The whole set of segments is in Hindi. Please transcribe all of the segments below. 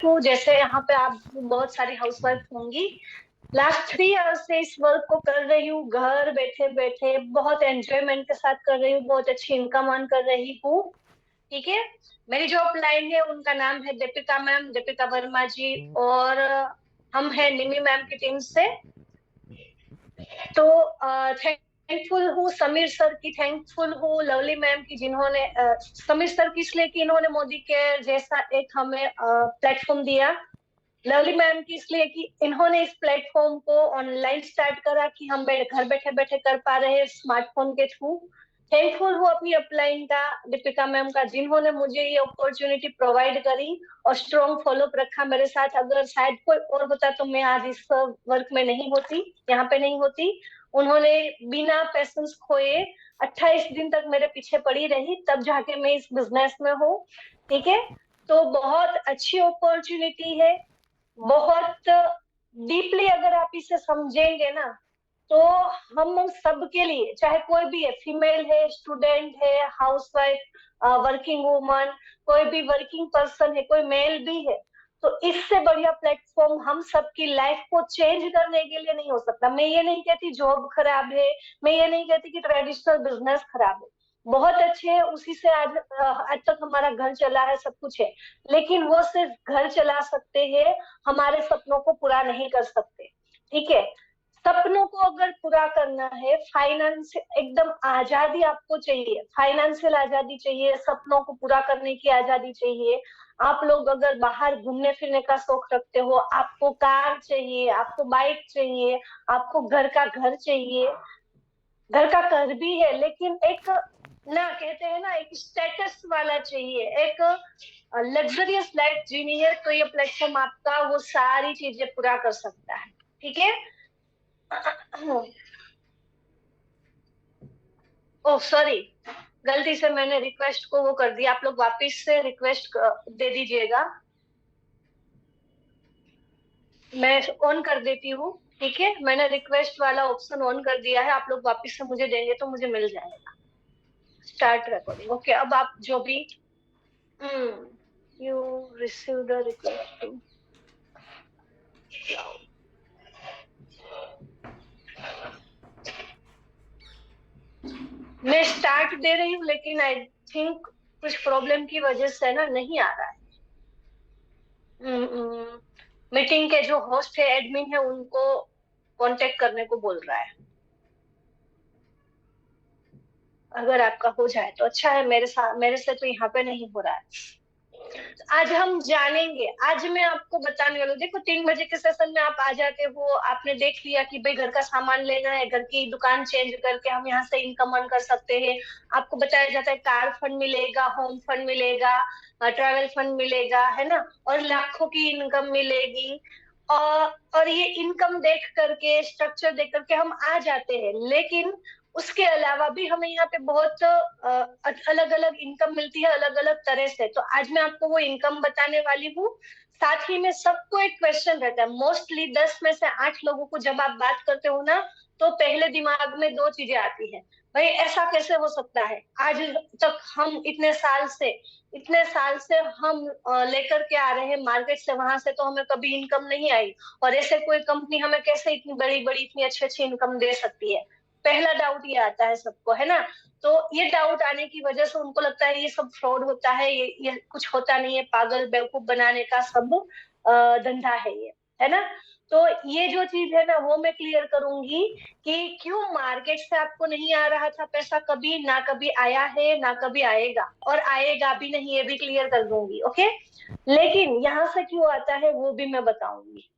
हूँ, जैसे यहाँ पे आप बहुत सारी हाउसवाइफ होंगी। लास्ट 3 इयर्स से इस वर्क को कर रही हूँ, घर बैठे बैठे बहुत एंजॉयमेंट के साथ कर रही हूँ, बहुत अच्छी इनकम अर्न कर रही हूँ। ठीक है। मेरी जो अपलाइन है उनका नाम है दीपिका मैम, दीपिका वर्मा जी। और हम है निमी मैम की टीम से। तो थैंकफुल हूँ समीर सर की, थैंकफुल हूँ लवली मैम की, जिन्होंने समीर सर की इसलिए कि इन्होंने मोदी केयर जैसा एक हमें प्लेटफॉर्म दिया। लवली मैम की इसलिए कि इन्होंने इस प्लेटफॉर्म को ऑनलाइन स्टार्ट करा कि हम घर बैठे बैठे कर पा रहे हैं स्मार्टफोन के थ्रू। थैंकफुल हूँ अपनी अपलाइन का, दीपिका मैम का, जिन्होंने मुझे ये अपॉर्चुनिटी प्रोवाइड करी और स्ट्रॉन्ग फॉलोअप रखा मेरे साथ। अगर शायद कोई और होता तो मैं आज इस वर्क में नहीं होती, यहाँ पे नहीं होती। उन्होंने बिना पैसेंस खोए 28 दिन तक मेरे पीछे पड़ी रही, तब जाके मैं इस बिजनेस में हूँ। ठीक है। तो बहुत अच्छी अपॉर्चुनिटी है। बहुत डीपली अगर आप इसे समझेंगे ना, तो हम सबके लिए, चाहे कोई भी है, फीमेल है, स्टूडेंट है, हाउसवाइफ, वर्किंग वुमन, कोई भी वर्किंग पर्सन है, कोई मेल भी है, तो इससे बढ़िया प्लेटफॉर्म हम सबकी लाइफ को चेंज करने के लिए नहीं हो सकता। मैं ये नहीं कहती जॉब खराब है, मैं ये नहीं कहती कि ट्रेडिशनल बिजनेस खराब है, बहुत अच्छे है, उसी से आज तक हमारा घर चला है, सब कुछ है। लेकिन वो सिर्फ घर चला सकते हैं, हमारे सपनों को पूरा नहीं कर सकते। ठीक है। सपनों को अगर पूरा करना है, फाइनेंस एकदम आजादी आपको चाहिए, फाइनेंशियल आजादी चाहिए, सपनों को पूरा करने की आजादी चाहिए। आप लोग अगर बाहर घूमने फिरने का शौक रखते हो, आपको कार चाहिए, आपको बाइक चाहिए, आपको घर का घर चाहिए, घर का घर भी है, लेकिन एक ना कहते हैं ना, एक स्टेटस वाला चाहिए, एक लग्जरियस लाइफ जीनी है, तो ये प्लेटफॉर्म आपका वो सारी चीजें पूरा कर सकता है। ठीक है। ओह सॉरी, गलती से मैंने रिक्वेस्ट को वो कर दिया, आप लोग वापस से रिक्वेस्ट दे दीजिएगा, मैं ऑन कर देती हूँ। ठीक है, मैंने रिक्वेस्ट वाला ऑप्शन ऑन कर दिया है, आप लोग वापस से मुझे देंगे तो मुझे मिल जाएगा। Start recording, okay. अब आप जो भी you receive the request to, मैं स्टार्ट दे रही हूँ, लेकिन आई थिंक कुछ प्रॉब्लम की वजह से ना नहीं आ रहा है। मीटिंग के जो होस्ट है, एडमिन है, उनको कांटेक्ट करने को बोल रहा है। अगर आपका हो जाए तो अच्छा है, मेरे साथ, मेरे से तो यहाँ पे नहीं हो रहा है। आज हम जानेंगे, आज मैं आपको बताने वाली हूँ। देखो 3 बजे के सेशन में आप आ जाते हो, आपने देख लिया कि भाई घर का सामान लेना है, घर की दुकान चेंज करके हम यहाँ से इनकम अर्न कर सकते हैं। आपको बताया जाता है कार फंड मिलेगा, होम फंड मिलेगा, ट्रैवल फंड मिलेगा, है ना, और लाखों की इनकम मिलेगी। और ये इनकम देख करके, स्ट्रक्चर देख करके हम आ जाते हैं, लेकिन उसके अलावा भी हमें यहाँ पे बहुत अलग अलग इनकम मिलती है, अलग अलग तरह से। तो आज मैं आपको वो इनकम बताने वाली हूँ। साथ ही में सबको एक क्वेश्चन रहता है, मोस्टली 10 में से 8 लोगों को जब आप बात करते हो ना, तो पहले दिमाग में 2 चीजें आती हैं। भाई ऐसा कैसे हो सकता है, आज तक हम इतने साल से हम लेकर के आ रहे हैं मार्केट से, वहां से तो हमें कभी इनकम नहीं आई, और ऐसे कोई कंपनी हमें कैसे इतनी बड़ी बड़ी इतनी अच्छी अच्छी इनकम दे सकती है। पहला डाउट ये आता है सबको, है ना। तो ये डाउट आने की वजह से उनको लगता है ये सब फ्रॉड होता है, ये कुछ होता नहीं है, पागल बेवकूफ बनाने का सब धंधा है ये, है ना। तो ये जो चीज है ना, वो मैं क्लियर करूंगी कि क्यों मार्केट से आपको नहीं आ रहा था पैसा, कभी ना कभी आया है, ना कभी आएगा, और आएगा भी नहीं, ये भी क्लियर कर दूंगी। ओके। लेकिन यहाँ से क्यों आता है वो भी मैं बताऊंगी।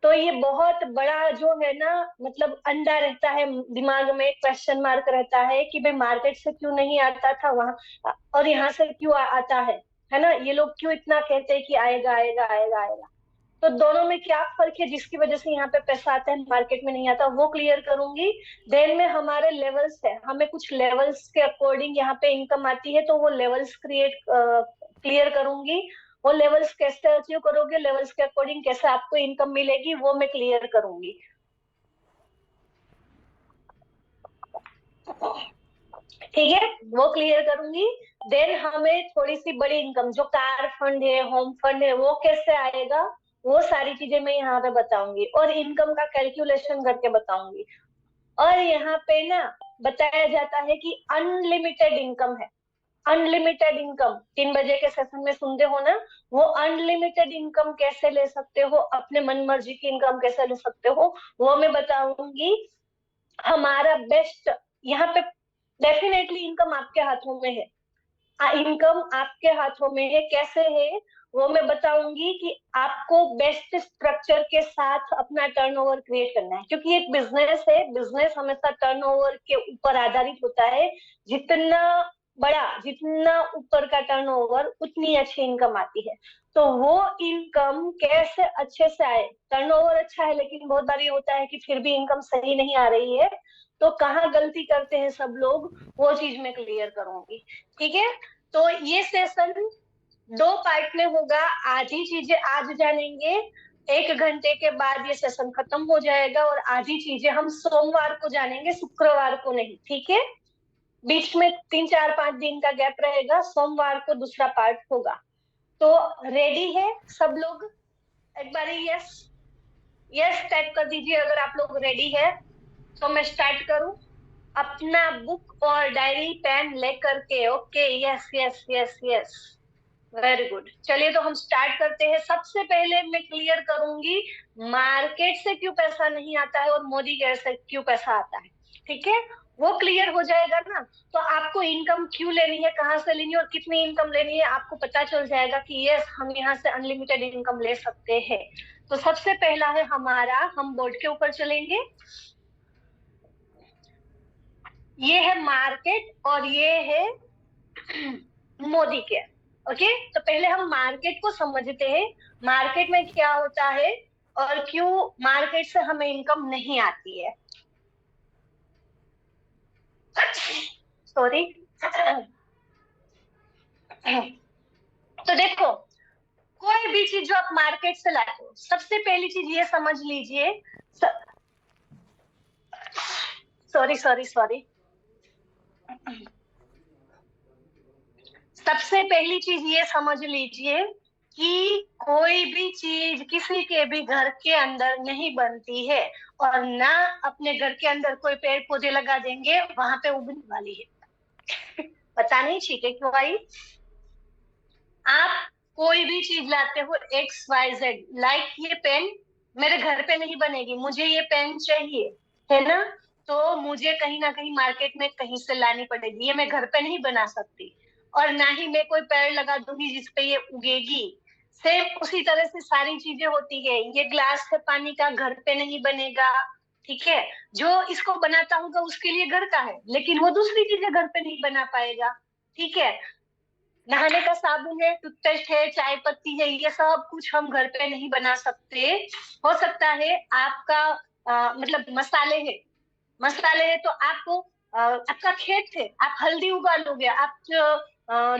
तो ये बहुत बड़ा जो है ना, मतलब अंडा रहता है दिमाग में, क्वेश्चन मार्क रहता है कि भाई मार्केट से क्यों नहीं आता था वहां, और यहाँ से क्यों आता है ना। ये लोग क्यों इतना कहते हैं कि आएगा आएगा आएगा आएगा। तो दोनों में क्या फर्क है जिसकी वजह से यहाँ पे पैसा आता है, मार्केट में नहीं आता, वो क्लियर करूंगी। देन में हमारे लेवल्स है, हमें कुछ लेवल्स के अकॉर्डिंग यहाँ पे इनकम आती है, तो वो लेवल्स क्लियर करूंगी। वो लेवल्स कैसे अचीव करोगे, लेवल्स के अकॉर्डिंग कैसे आपको इनकम मिलेगी, वो मैं क्लियर करूंगी। ठीक है, वो क्लियर करूंगी। देन हमें थोड़ी सी बड़ी इनकम जो कार फंड है, होम फंड है, वो कैसे आएगा, वो सारी चीजें मैं यहाँ पे बताऊंगी, और इनकम का कैलकुलेशन करके बताऊंगी। और यहाँ पे ना बताया जाता है कि अनलिमिटेड इनकम है। अनलिमिटेड इनकम 3 बजे के सेशन में सुनते हो ना, वो अनलिमिटेड इनकम कैसे ले सकते हो, अपने मन मर्जी की इनकम कैसे ले सकते हो, वो मैं बताऊंगी। हमारा बेस्ट यहाँ पे, डेफिनेटली इनकम आपके हाथों में है। इनकम आपके हाथों में है, कैसे है वो मैं बताऊंगी। कि आपको बेस्ट स्ट्रक्चर के साथ अपना टर्नओवर क्रिएट करना है, क्योंकि एक बिजनेस है, बिजनेस हमेशा टर्नओवर के ऊपर आधारित होता है। जितना बड़ा, जितना ऊपर का टर्नओवर, उतनी अच्छी इनकम आती है। तो वो इनकम कैसे अच्छे से आए, टर्नओवर अच्छा है लेकिन बहुत बार ये होता है कि फिर भी इनकम सही नहीं आ रही है, तो कहाँ गलती करते हैं सब लोग, वो चीज मैं क्लियर करूंगी। ठीक है, तो ये सेशन 2 पार्ट में होगा। आधी चीजें आज जानेंगे, 1 घंटे के बाद ये सेशन खत्म हो जाएगा, और आधी चीजें हम सोमवार को जानेंगे, शुक्रवार को नहीं। ठीक है, बीच में 3 4 5 दिन का गैप रहेगा, सोमवार को दूसरा पार्ट होगा। तो रेडी है सब लोग? एक बार यस, यस टाइप कर दीजिए अगर आप लोग रेडी है। तो मैं स्टार्ट करूं? अपना बुक और डायरी पेन लेकर के। Okay, yes yes yes yes, very good. चलिए तो हम स्टार्ट करते हैं। सबसे पहले मैं क्लियर करूंगी मार्केट से क्यों पैसा नहीं आता है और मोदी केयर से क्यों पैसा आता है। ठीक है, वो क्लियर हो जाएगा ना, तो आपको इनकम क्यों लेनी है, कहाँ से लेनी है और कितनी इनकम लेनी है, आपको पता चल जाएगा कि यस, हम यहाँ से अनलिमिटेड इनकम ले सकते हैं। तो सबसे पहला है हमारा, हम बोर्ड के ऊपर चलेंगे। ये है मार्केट और ये है मोदी केयर। ओके, तो पहले हम मार्केट को समझते हैं। मार्केट में क्या होता है और क्यों मार्केट से हमें इनकम नहीं आती है। सॉरी। तो देखो, कोई भी चीज जो आप मार्केट से लाते हो, सबसे पहली चीज ये समझ लीजिए। सॉरी सॉरी सॉरी, सबसे पहली चीज ये समझ लीजिए कि कोई भी चीज किसी के भी घर के अंदर नहीं बनती है, और ना अपने घर के अंदर कोई पेड़ पौधे लगा देंगे वहां पे उगने वाली है। पता नहीं छींटे क्यों आई। आप कोई भी चीज लाते हो XYZ, लाइक ये पेन मेरे घर पे नहीं बनेगी, मुझे ये पेन चाहिए, है ना, तो मुझे कहीं ना कहीं मार्केट में कहीं से लानी पड़ेगी, ये मैं घर पे नहीं बना सकती। और ना ही मैं कोई पेड़ लगा दूंगी जिसपे ये उगेगी। सेम उसी तरह से सारी चीजें होती है। ये ग्लास है पानी का, घर पे नहीं बनेगा। ठीक है, जो इसको बनाता होगा उसके लिए घर का है, लेकिन वो दूसरी चीजें घर पे नहीं बना पाएगा। ठीक है, नहाने का साबुन है, टूथपेस्ट है, चाय पत्ती है, ये सब कुछ हम घर पे नहीं बना सकते। हो सकता है आपका मतलब मसाले है, मसाले है तो आपको आपका खेत है, आप हल्दी उगा लोगे, आप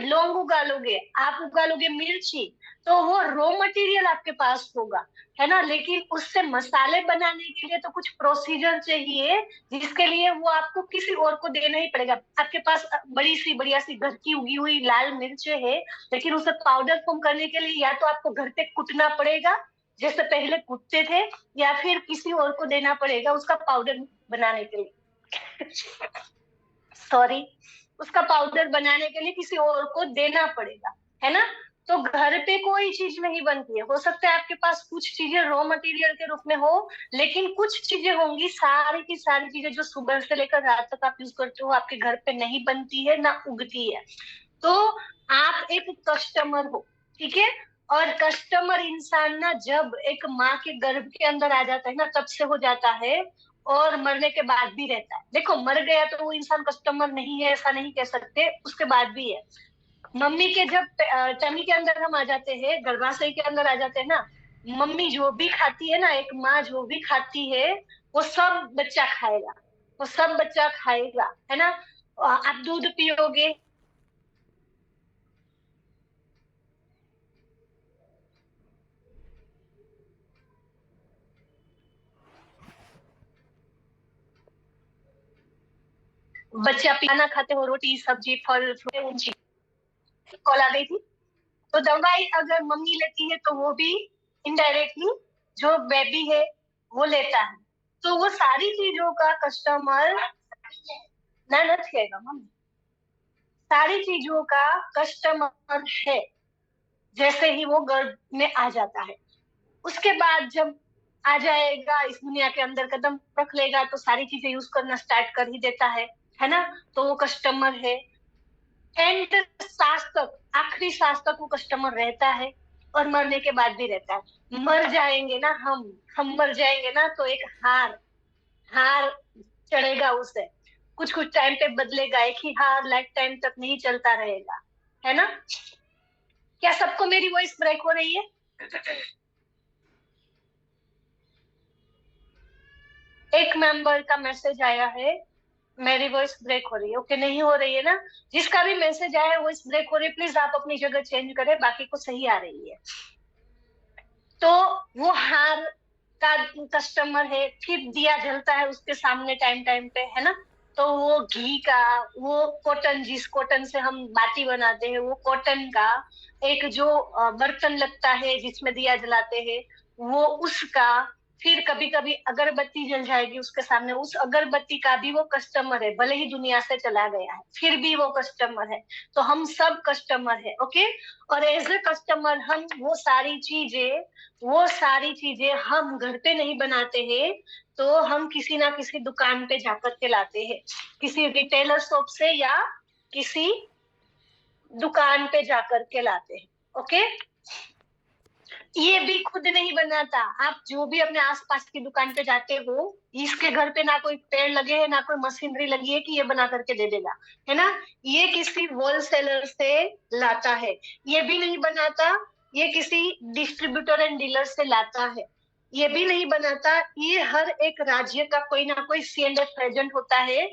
लौंग उगा लोगे, आप उगा लोगे मिर्ची, तो वो रॉ मटेरियल आपके पास होगा, है ना। लेकिन उससे मसाले बनाने के लिए तो कुछ प्रोसीजर चाहिए, जिसके लिए वो आपको किसी और को देना ही पड़ेगा। आपके पास बड़ी सी बढ़िया सी घर की उगी हुई लाल मिर्च है, लेकिन उसे पाउडर फॉर्म करने के लिए या तो आपको घर पे कुटना पड़ेगा, जैसे पहले कुटते थे, या फिर किसी और को देना पड़ेगा उसका पाउडर बनाने के लिए। सॉरी, उसका पाउडर बनाने के लिए किसी और को देना पड़ेगा, है ना। तो घर पे कोई चीज नहीं बनती है। हो सकता है आपके पास कुछ चीजें रॉ मटेरियल के रूप में हो, लेकिन कुछ चीजें होंगी, सारी की सारी चीजें जो सुबह से लेकर रात तक आप यूज करते हो, आपके घर पे नहीं बनती है ना उगती है। तो आप एक कस्टमर हो, ठीक है। और कस्टमर इंसान ना जब एक माँ के गर्भ के अंदर आ जाता है ना, तब से हो जाता है, और मरने के बाद भी रहता है। देखो, मर गया तो वो इंसान कस्टमर नहीं है ऐसा नहीं कह सकते, उसके बाद भी है। मम्मी के जब टमी के अंदर हम आ जाते हैं, गर्भाशय के अंदर आ जाते हैं ना, मम्मी जो भी खाती है ना, एक माँ जो भी खाती है, वो सब बच्चा खाएगा, वो सब बच्चा खाएगा, है ना। आप दूध पियोगे। बच्चे आप खाना खाते हो, रोटी सब्जी फल फ्रूट, कॉल आ गई थी। तो दवाई अगर मम्मी लेती है तो वो भी इनडायरेक्टली जो बेबी है वो लेता है। तो वो सारी चीजों का कस्टमर ना रखेगा मम्मी, सारी चीजों का कस्टमर है जैसे ही वो गर्भ में आ जाता है। उसके बाद जब आ जाएगा इस दुनिया के अंदर, कदम रख लेगा, तो सारी चीजें यूज करना स्टार्ट कर ही देता है ना। तो वो कस्टमर है। एंड सांस तक, आखिरी सांस तक वो कस्टमर रहता है और मरने के बाद भी रहता है। मर जाएंगे ना हम मर जाएंगे ना तो एक हार हार चढ़ेगा उसे। कुछ कुछ टाइम पे बदलेगा, एक ही हार लाइफ टाइम तक नहीं चलता रहेगा, है ना। क्या सबको मेरी वॉइस ब्रेक हो रही है? एक मेंबर का मैसेज आया है मेरी वॉइस ब्रेक हो रही है। ओके, नहीं हो रही है ना। जिसका भी मैसेज आया है वॉइस ब्रेक हो रही है, प्लीज आप अपनी जगह चेंज करें, बाकी को सही आ रही है। तो वो हार का कस्टमर है। फिर दिया जलता है उसके सामने टाइम टाइम पे, है ना। तो वो घी का, वो कॉटन, जिस कॉटन से हम बाती बनाते हैं, वो कॉटन का एक जो बर्तन लगता है जिसमें दिया जलाते हैं, वो उसका, फिर कभी कभी अगरबत्ती जल जाएगी उसके सामने, उस अगरबत्ती का भी वो कस्टमर है। भले ही दुनिया से चला गया है फिर भी वो कस्टमर है। तो हम सब कस्टमर है, ओके। और एज ए कस्टमर हम वो सारी चीजें हम घर पे नहीं बनाते हैं। तो हम किसी ना किसी दुकान पे जाकर के लाते हैं, किसी रिटेलर शॉप से या किसी दुकान पे जाकर के लाते हैं, ओके। ये भी खुद नहीं बनाता। आप जो भी अपने आसपास की दुकान पे जाते हो, इसके घर पे ना कोई पेड़ लगे है, ना कोई मशीनरी लगी है कि ये बना करके दे देगा, है ना। ये किसी होलसेलर से लाता है। ये भी नहीं बनाता, ये किसी डिस्ट्रीब्यूटर एंड डीलर से लाता है। ये भी नहीं बनाता, ये हर एक राज्य का कोई ना कोई C&F एजेंट होता है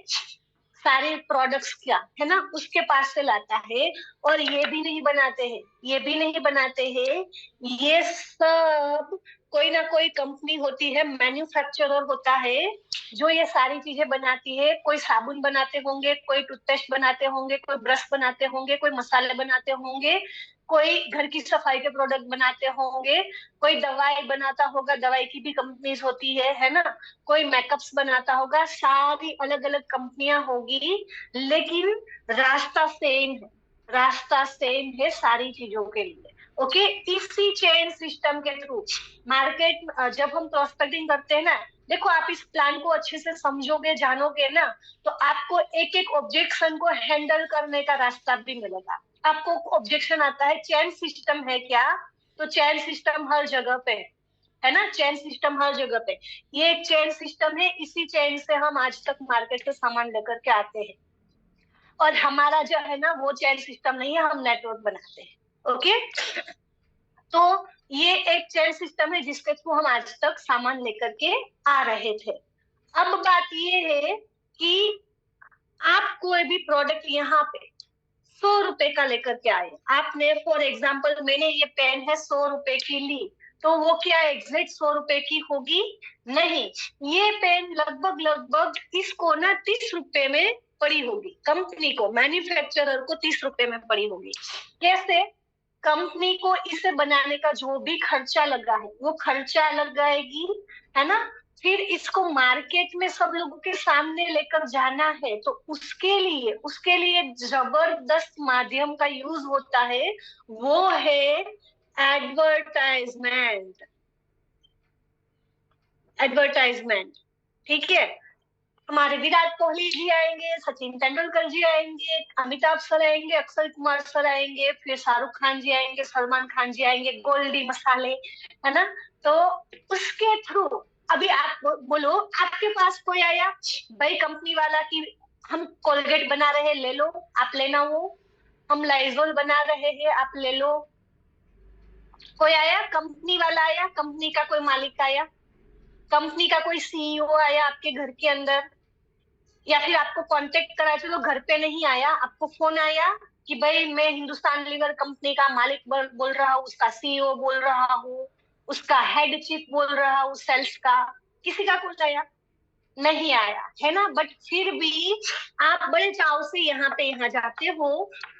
सारे प्रोडक्ट्स क्या, है ना, उसके पास से लाता है। और ये भी नहीं बनाते हैं, ये भी नहीं बनाते हैं, ये सब कोई ना कोई कंपनी होती है, मैन्युफैक्चरर होता है जो ये सारी चीजें बनाती है। कोई साबुन बनाते होंगे, कोई टूथपेस्ट बनाते होंगे, कोई ब्रश बनाते होंगे, कोई मसाले बनाते होंगे, कोई घर की सफाई के प्रोडक्ट बनाते होंगे, कोई दवाई बनाता होगा, दवाई की भी कंपनीज होती है ना। कोई मेकअप्स बनाता होगा, सारी अलग अलग कंपनियां होगी, लेकिन रास्ता सेम है। रास्ता सेम है सारी चीजों के लिए, ओके। इसी चेन सिस्टम के थ्रू मार्केट, जब हम प्रोस्पेक्टिंग करते हैं ना, देखो आप इस प्लान को अच्छे से समझोगे, जानोगे ना, तो आपको एक एक ऑब्जेक्शन को हैंडल करने का रास्ता भी मिलेगा। आपको ऑब्जेक्शन आता है, चेन सिस्टम है क्या, तो चेन सिस्टम हर जगह पे है ना। चेन सिस्टम हर जगह पे, ये एक चेन सिस्टम है। इसी चेन से हम आज तक मार्केट से सामान लेकर के आते हैं। और हमारा जो है ना वो चेन सिस्टम नहीं है, हम नेटवर्क बनाते हैं, ओके। तो ये एक चेन सिस्टम है जिसके थ्रू हम आज तक सामान लेकर के आ रहे थे। अब बात ये है कि आप कोई भी प्रोडक्ट यहाँ पे 100 रुपए का लेकर के आए, आपने फॉर एग्जाम्पल, मैंने ये पेन है 100 रुपए की ली, तो वो क्या एग्जैक्ट 100 रुपए की होगी? नहीं, ये पेन लगभग लगभग इसको ना 30 रुपए में पड़ी होगी, कंपनी को, मैन्युफैक्चरर को 30 रुपए में पड़ी होगी। कैसे? कंपनी को इसे बनाने का जो भी खर्चा लगा है वो खर्चा लगाएगी, है ना। फिर इसको मार्केट में सब लोगों के सामने लेकर जाना है, तो उसके लिए जबरदस्त माध्यम का यूज होता है, वो है एडवर्टाइजमेंट। एडवर्टाइजमेंट, ठीक है। हमारे विराट कोहली जी आएंगे, सचिन तेंदुलकर जी आएंगे, अमिताभ सर आएंगे, अक्षय कुमार सर आएंगे, फिर शाहरुख खान जी आएंगे, सलमान खान जी आएंगे, गोल्डी मसाले, है ना। तो उसके थ्रू, अभी आप बोलो, आपके पास कोई आया भाई कंपनी वाला कि हम कोलगेट बना रहे हैं, ले लो, आप लेना वो। हम लाइजोल बना रहे हैं, आप ले लो। कोई आया, कंपनी वाला आया, कंपनी का कोई मालिक आया, कंपनी का कोई CEO आया आपके घर के अंदर, या फिर आपको कांटेक्ट करा, चलो घर पे नहीं आया, आपको फोन आया कि भाई मैं हिंदुस्तान लीवर कंपनी का मालिक बोल रहा हूँ, उसका CEO बोल रहा हूँ, उसका हेड चीफ बोल रहा हूँ सेल्स का, किसी का कॉल आया? नहीं आया है ना, बट फिर भी आप बड़े चाव से यहाँ जाते हो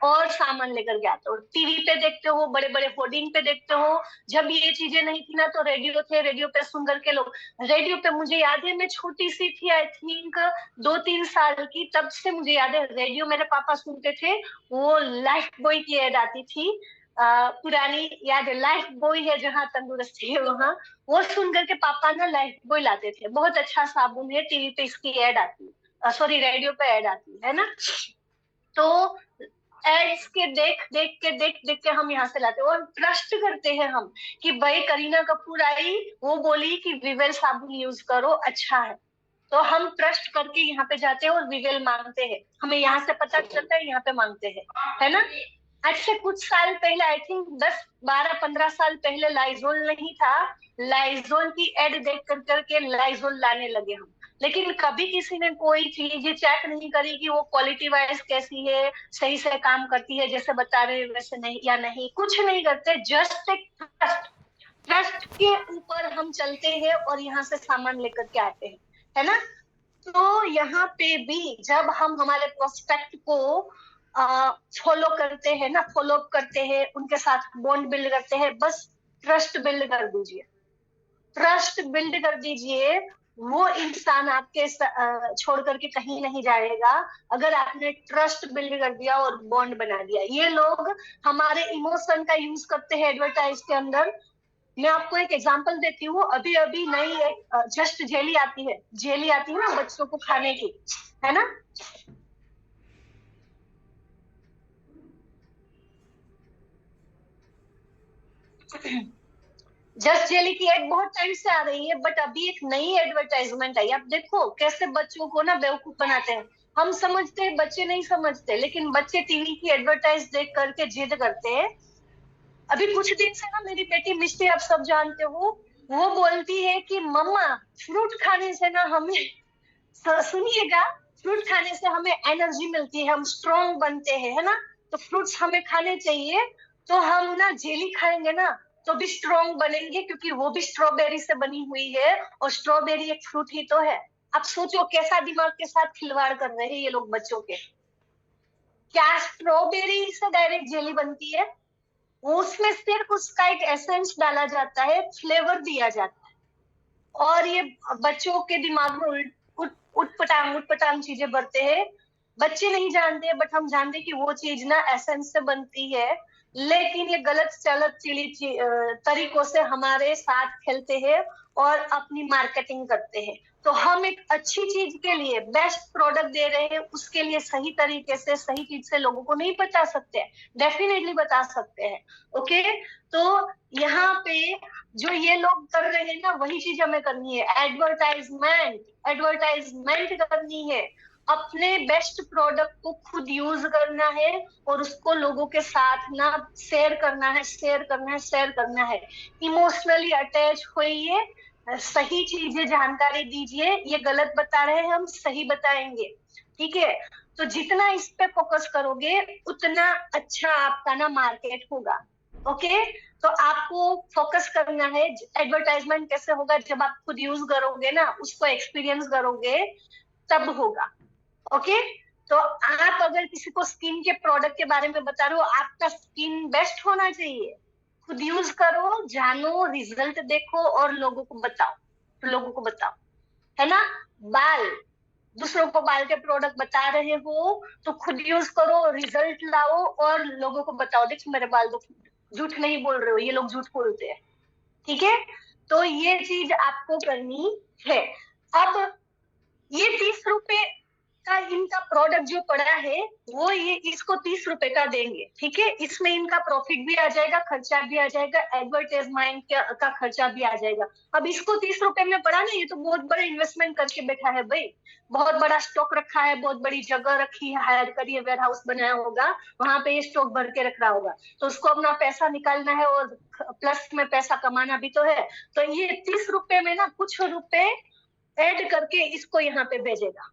और सामान लेकर के आते हो। टीवी पे देखते हो, बड़े बड़े होर्डिंग पे देखते हो। जब ये चीजें नहीं थी ना तो रेडियो थे, रेडियो पे सुन करके लोग, रेडियो पे मुझे याद है मैं छोटी सी थी, आई थिंक 2-3 साल की, तब से मुझे याद है रेडियो मेरे पापा सुनते थे। वो लाइफ बॉय की एड आती थी, पुरानी याद है, लाइफ बॉय है जहाँ तंदुरुस्ती है वहां। वो सुन करके पापा ना लाइफ बॉय लाते थे, बहुत अच्छा साबुन है, टीवी पे इसकी एड आती है, सॉरी रेडियो पे एड आती है ना। तो एड्स के देख देख के हम यहाँ से लाते हैं और ट्रस्ट करते हैं हम कि भाई करीना कपूर आई, वो बोली कि विवेल साबुन यूज करो अच्छा है, तो हम ट्रस्ट करके यहाँ पे जाते हैं और विवेल मांगते हैं। हमें यहाँ से पता चलता है यहाँ पे मांगते हैं, है ना। आज से कुछ साल पहले, आई थिंक 10-12-15 साल पहले लाइजोल नहीं था, लाइजोल की एड देख कर करके लाइजोल लाने लगे हम। लेकिन कभी किसी ने कोई चीज चेक नहीं करी कि वो क्वालिटी वाइज कैसी है, सही से काम करती है जैसे बता रहे हैं वैसे नहीं या नहीं, कुछ नहीं करते। जस्ट एक ट्रस्ट, ट्रस्ट के ऊपर हम चलते हैं और यहाँ से सामान लेकर के आते हैं, है ना। तो यहाँ पे भी जब हम हमारे प्रोस्पेक्ट को फॉलो करते हैं ना, फॉलो अप करते हैं, उनके साथ बॉन्ड बिल्ड करते हैं, बस ट्रस्ट बिल्ड कर दीजिए, ट्रस्ट बिल्ड कर दीजिए। वो इंसान आपके छोड़ करके कहीं नहीं जाएगा अगर आपने ट्रस्ट बिल्ड कर दिया और बॉन्ड बना दिया। ये लोग हमारे इमोशन का यूज करते हैं एडवर्टाइज के अंदर। मैं आपको एक एग्जांपल देती हूँ, अभी अभी नई एक जस्ट जेली आती है, जेली आती है ना बच्चों को खाने की, है ना। जस्ट जेली की एड बहुत टाइम से आ रही है, बट अभी एक नई एडवर्टाइजमेंट आई, आप देखो कैसे बच्चों को ना बेवकूफ बनाते हैं। हम समझते हैं, बच्चे नहीं समझते, लेकिन बच्चे टीवी की एडवर्टाइज देख करके जिद करते हैं। अभी कुछ दिन से ना मेरी बेटी मिष्टी, आप सब जानते हो, वो बोलती है कि मम्मा फ्रूट खाने से ना हमें, सुनिएगा, फ्रूट खाने से हमें एनर्जी मिलती है, हम स्ट्रोंग बनते हैं, है ना। तो फ्रूट्स हमें खाने चाहिए, तो हम ना जेली खाएंगे ना तो भी स्ट्रोंग बनेंगे, क्योंकि वो भी स्ट्रॉबेरी से बनी हुई है और स्ट्रॉबेरी एक फ्रूट ही तो है। आप सोचो कैसा दिमाग के साथ खिलवाड़ कर रहे हैं ये लोग बच्चों के। क्या स्ट्रॉबेरी से डायरेक्ट जेली बनती है? उसमें सिर्फ उसका एक एसेंस डाला जाता है, फ्लेवर दिया जाता है, और ये बच्चों के दिमाग में उटपटांग चीजें भरते हैं। बच्चे नहीं जानते, बट हम जानते कि वो चीज ना एसेंस से बनती है, लेकिन ये गलत चलत चिली तरीकों से हमारे साथ खेलते हैं और अपनी मार्केटिंग करते हैं। तो हम एक अच्छी चीज के लिए बेस्ट प्रोडक्ट दे रहे हैं, उसके लिए सही तरीके से सही चीज से लोगों को नहीं बता सकते हैं, डेफिनेटली बता सकते हैं। ओके, तो यहाँ पे जो ये लोग कर रहे हैं ना वही चीज हमें करनी है, एडवर्टाइजमेंट, एडवर्टाइजमेंट करनी है। अपने बेस्ट प्रोडक्ट को खुद यूज करना है और उसको लोगों के साथ ना शेयर करना है, शेयर करना है, शेयर करना है। इमोशनली अटैच होइए, सही चीजें जानकारी दीजिए, ये गलत बता रहे हैं हम सही बताएंगे, ठीक है। तो जितना इस पे फोकस करोगे उतना अच्छा आपका ना मार्केट होगा। ओके, तो आपको फोकस करना है। एडवर्टाइजमेंट कैसे होगा? जब आप खुद यूज करोगे ना, उसको एक्सपीरियंस करोगे, तब होगा। ओके, तो आप अगर किसी को स्किन के प्रोडक्ट के बारे में बता रहे हो, आपका स्किन बेस्ट होना चाहिए, खुद यूज करो, जानो, रिजल्ट देखो और लोगों को बताओ, लोगों को बताओ, है ना। बाल, दूसरों को बाल के प्रोडक्ट बता रहे हो तो खुद यूज करो, रिजल्ट लाओ और लोगों को बताओ, देखो मेरे बाल, झूठ नहीं बोल रहे हो, ये लोग झूठ बोलते हैं, ठीक है। तो ये चीज आपको करनी है। अब ये 30 रुपए का इनका प्रोडक्ट जो पड़ा है, वो ये इसको 30 रुपए का देंगे, ठीक है। इसमें इनका प्रॉफिट भी आ जाएगा, खर्चा भी आ जाएगा, एडवर्टाइजमेंट का खर्चा भी आ जाएगा। अब इसको 30 रुपए में पड़ा ना, ये तो बहुत बड़ा इन्वेस्टमेंट करके बैठा है भाई, बहुत बड़ा स्टॉक रखा है, बहुत बड़ी जगह रखी है, हायर करी है, वेयर हाउस बनाया होगा, वहां पे ये स्टॉक भर के रख रहा होगा, तो उसको अपना पैसा निकालना है और प्लस में पैसा कमाना भी तो है। तो ये 30 रुपए में ना कुछ रुपए ऐड करके इसको यहाँ पे भेजेगा,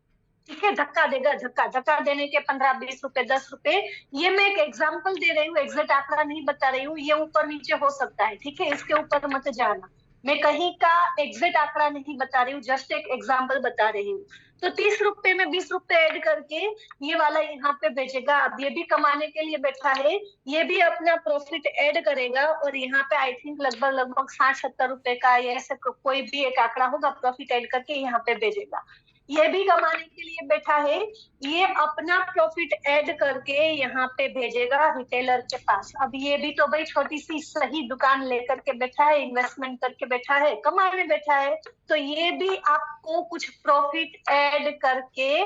ठीक है। धक्का देगा, धक्का धक्का देने के 15-20 रुपए, 10 रुपए, ये मैं एक एग्जांपल दे रही हूँ, एग्जैक्ट आंकड़ा नहीं बता रही हूँ, ये ऊपर नीचे हो सकता है, ठीक है, इसके ऊपर मत जाना। मैं कहीं का एग्जैक्ट आंकड़ा नहीं बता रही हूँ, जस्ट एक एग्जांपल बता रही हूँ। तो 30 रुपए में 20 रुपए ऐड करके ये वाला यहाँ पे बेचेगा। अब ये भी कमाने के लिए बैठा है, ये भी अपना प्रॉफिट ऐड करेगा और यहाँ पे आई थिंक लगभग लगभग 60-70 रुपए का या ऐसे कोई भी एक आंकड़ा होगा, प्रॉफिट ऐड करके यहाँ पे भेजेगा। ये भी कमाने के लिए बैठा है, ये अपना प्रॉफिट ऐड करके यहाँ पे भेजेगा रिटेलर के पास। अब ये भी तो भाई छोटी सी सही दुकान लेकर के बैठा है, इन्वेस्टमेंट करके बैठा है, कमाने बैठा है, तो ये भी आपको कुछ प्रॉफिट ऐड करके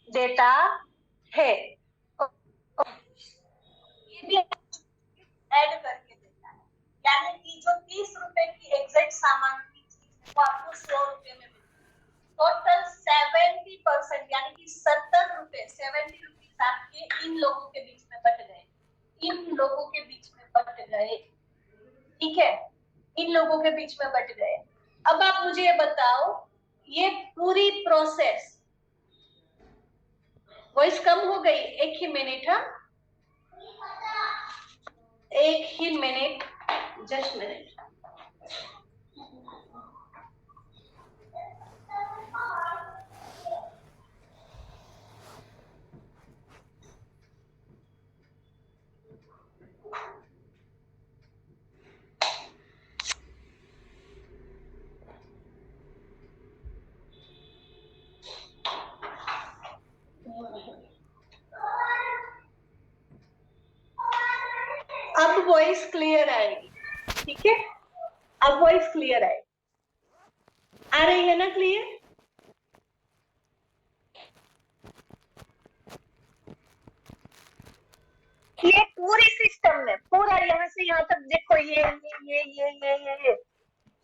देता है। ये भी ऐड करके देता है, यानी कि जो 30 रुपए की एग्जैक्ट सामान की चीज है वो आपको 100 रुपए में टोटल 70% यानी कि 70 रुपए, 70 रुपीज आपके इन लोगों के बीच में बट गए, इन लोगों के बीच में बट गए, ठीक है, इन लोगों के बीच में बट गए। अब आप मुझे ये बताओ, ये पूरी प्रोसेस, वॉइस कम हो गई, एक ही मिनट, हाँ एक ही मिनट, जस्ट मिनट। अब वॉइस क्लियर आएगी, ठीक है, अब वॉइस क्लियर आएगी, आ रही है ना क्लियर? ये पूरी सिस्टम में पूरा यहाँ से यहाँ तक देखो, ये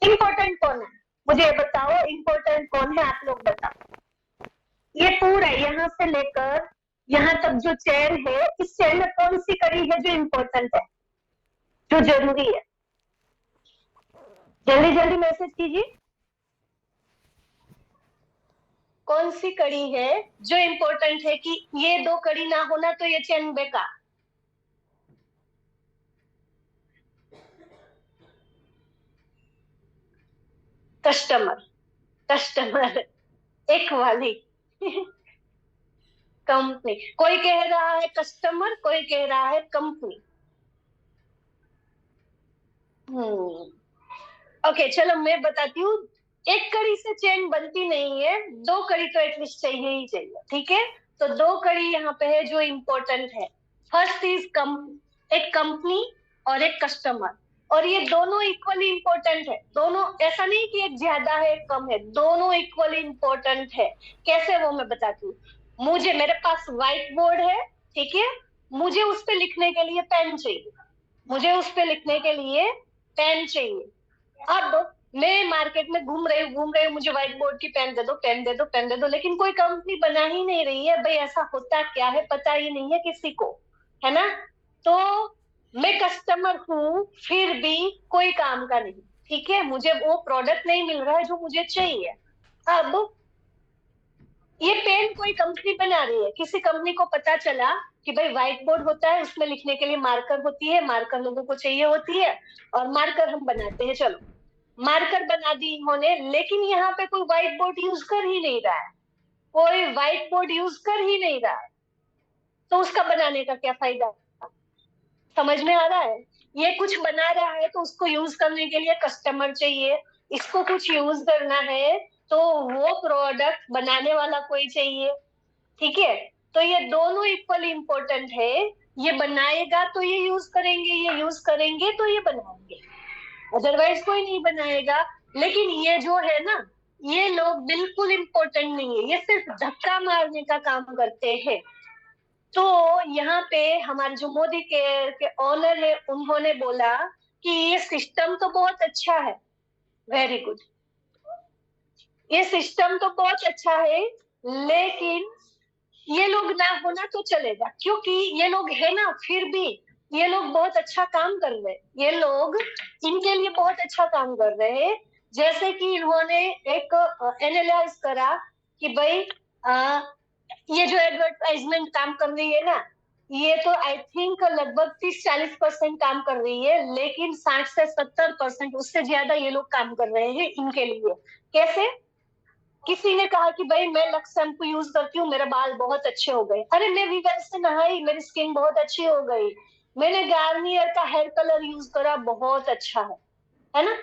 इम्पोर्टेंट कौन है मुझे ये बताओ, इम्पोर्टेंट कौन है आप लोग बताओ। ये पूरा यहाँ से लेकर यहाँ तक जो चेन है, इस चेन में कौन सी कड़ी है जो इम्पोर्टेंट है, जो जरूरी है? जल्दी जल्दी मैसेज कीजिए, कौन सी कड़ी है जो इम्पोर्टेंट है कि ये दो कड़ी ना होना तो ये चेन बेकार? कस्टमर, कस्टमर एक वाली कंपनी, कोई कह रहा है कस्टमर, कोई कह रहा है कंपनी। ओके चलो मैं बताती हूँ, एक कड़ी से चेन बनती नहीं है, दो कड़ी तो एटलीस्ट चाहिए ही चाहिए, ठीक है। तो दो कड़ी यहाँ पे है जो इम्पोर्टेंट है। फर्स्ट इज एक कंपनी और एक कस्टमर, और ये दोनों इक्वली इम्पोर्टेंट है, दोनों, ऐसा नहीं कि एक ज्यादा है एक कम है, दोनों इक्वली इम्पोर्टेंट है। कैसे वो मैं बताती हूँ। मुझे, मेरे पास व्हाइट बोर्ड है, ठीक है, मुझे उस पर लिखने के लिए पेन चाहिए, मुझे उस पर लिखने के लिए पेन चाहिए। अब मैं मार्केट में घूम रही हूँ, मुझे व्हाइट बोर्ड की पेन दे दो, पेन दे दो, पेन दे दो, लेकिन कोई कंपनी बना ही नहीं रही है भाई, ऐसा होता क्या है पता ही नहीं है किसी को, है ना। तो मैं कस्टमर हूँ फिर भी कोई काम का नहीं, ठीक है, मुझे वो प्रोडक्ट नहीं मिल रहा है जो मुझे चाहिए। अब ये पेन कोई कंपनी बना रही है, किसी कंपनी को पता चला कि भाई व्हाइट बोर्ड होता है, उसमें लिखने के लिए मार्कर होती है, मार्कर लोगों को चाहिए होती है, और मार्कर हम बनाते हैं, चलो मार्कर बना दी इन्होंने, लेकिन यहाँ पे कोई व्हाइट बोर्ड यूज कर ही नहीं रहा है, कोई व्हाइट बोर्ड यूज कर ही नहीं रहा है, तो उसका बनाने का क्या फायदा? समझ में आ रहा है? ये कुछ बना रहा है तो उसको यूज करने के लिए कस्टमर चाहिए, इसको कुछ यूज करना है तो वो प्रोडक्ट बनाने वाला कोई चाहिए, ठीक है। तो ये दोनों इक्वली इम्पोर्टेंट है, ये बनाएगा तो ये यूज करेंगे, ये यूज करेंगे तो ये बनाएंगे, अदरवाइज कोई नहीं बनाएगा। लेकिन ये जो है ना, ये लोग बिल्कुल इम्पोर्टेंट नहीं है, ये सिर्फ धक्का मारने का काम करते हैं। तो यहाँ पे हमारे जो मोदी के ऑनर है, उन्होंने बोला कि ये सिस्टम तो बहुत अच्छा है, वेरी गुड, ये सिस्टम तो बहुत अच्छा है, लेकिन ये लोग ना होना तो चलेगा, क्योंकि ये लोग है ना, फिर भी ये लोग बहुत अच्छा काम कर रहे हैं, ये लोग इनके लिए बहुत अच्छा काम कर रहे हैं। जैसे कि इन्होंने एक एनालाइज करा कि भाई ये जो एडवर्टाइजमेंट काम कर रही है ना, ये तो आई थिंक लगभग 30-40% काम कर रही है, लेकिन 60 से 70% उससे ज्यादा ये लोग काम कर रहे हैं इनके लिए। कैसे? किसी ने कहा कि भाई मैं लक्स शैम्पू यूज करती हूँ, मेरे बाल बहुत अच्छे हो गए। अरे मैं वीगन से नहाई, मेरी स्किन बहुत अच्छी हो गई। मैंने गार्नियर का हेयर कलर यूज करा, बहुत अच्छा है ना।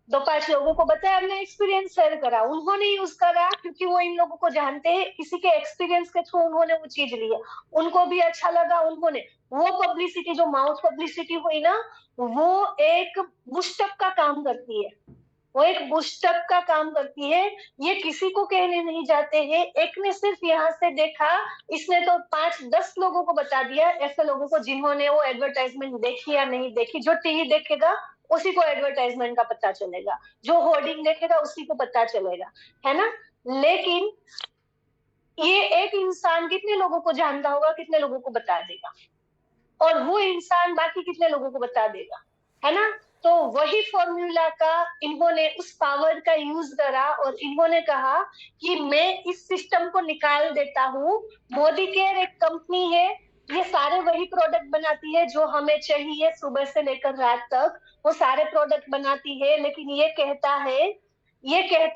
2-5 लोगों को बताया, हमने एक्सपीरियंस शेयर करा, उन्होंने यूज करा क्योंकि वो इन लोगों को जानते हैं, किसी के एक्सपीरियंस के थ्रू उन्होंने वो चीज ली है, उनको भी अच्छा लगा। उन्होंने वो पब्लिसिटी, जो माउथ पब्लिसिटी हुई ना, वो एक बूस्टअप का काम करती है, वो एक बूस्टअप का काम करती है। ये किसी को कहने नहीं जाते हैं, एक ने सिर्फ यहाँ से देखा, इसने तो 5-10 लोगों को बता दिया, ऐसे लोगों को जिन्होंने वो एडवर्टाइजमेंट देखी या नहीं देखी। जो टीवी देखेगा उसी को एडवर्टाइजमेंट का पता चलेगा, जो होर्डिंग देखेगा उसी को पता चलेगा, है ना। लेकिन ये एक इंसान कितने लोगों को जानता होगा, कितने लोगों को बता देगा, और वो इंसान बाकी कितने लोगों को बता देगा, है ना। तो वही फॉर्मूला का इन्होंने उस पावर का यूज करा, और इन्होंने कहा कि मैं इस सिस्टम को निकाल देता हूँ। मोदी केयर एक कंपनी है, ये सारे वही प्रोडक्ट बनाती है जो हमें चाहिए, सुबह से लेकर रात तक वो सारे प्रोडक्ट बनाती है। लेकिन ये कहता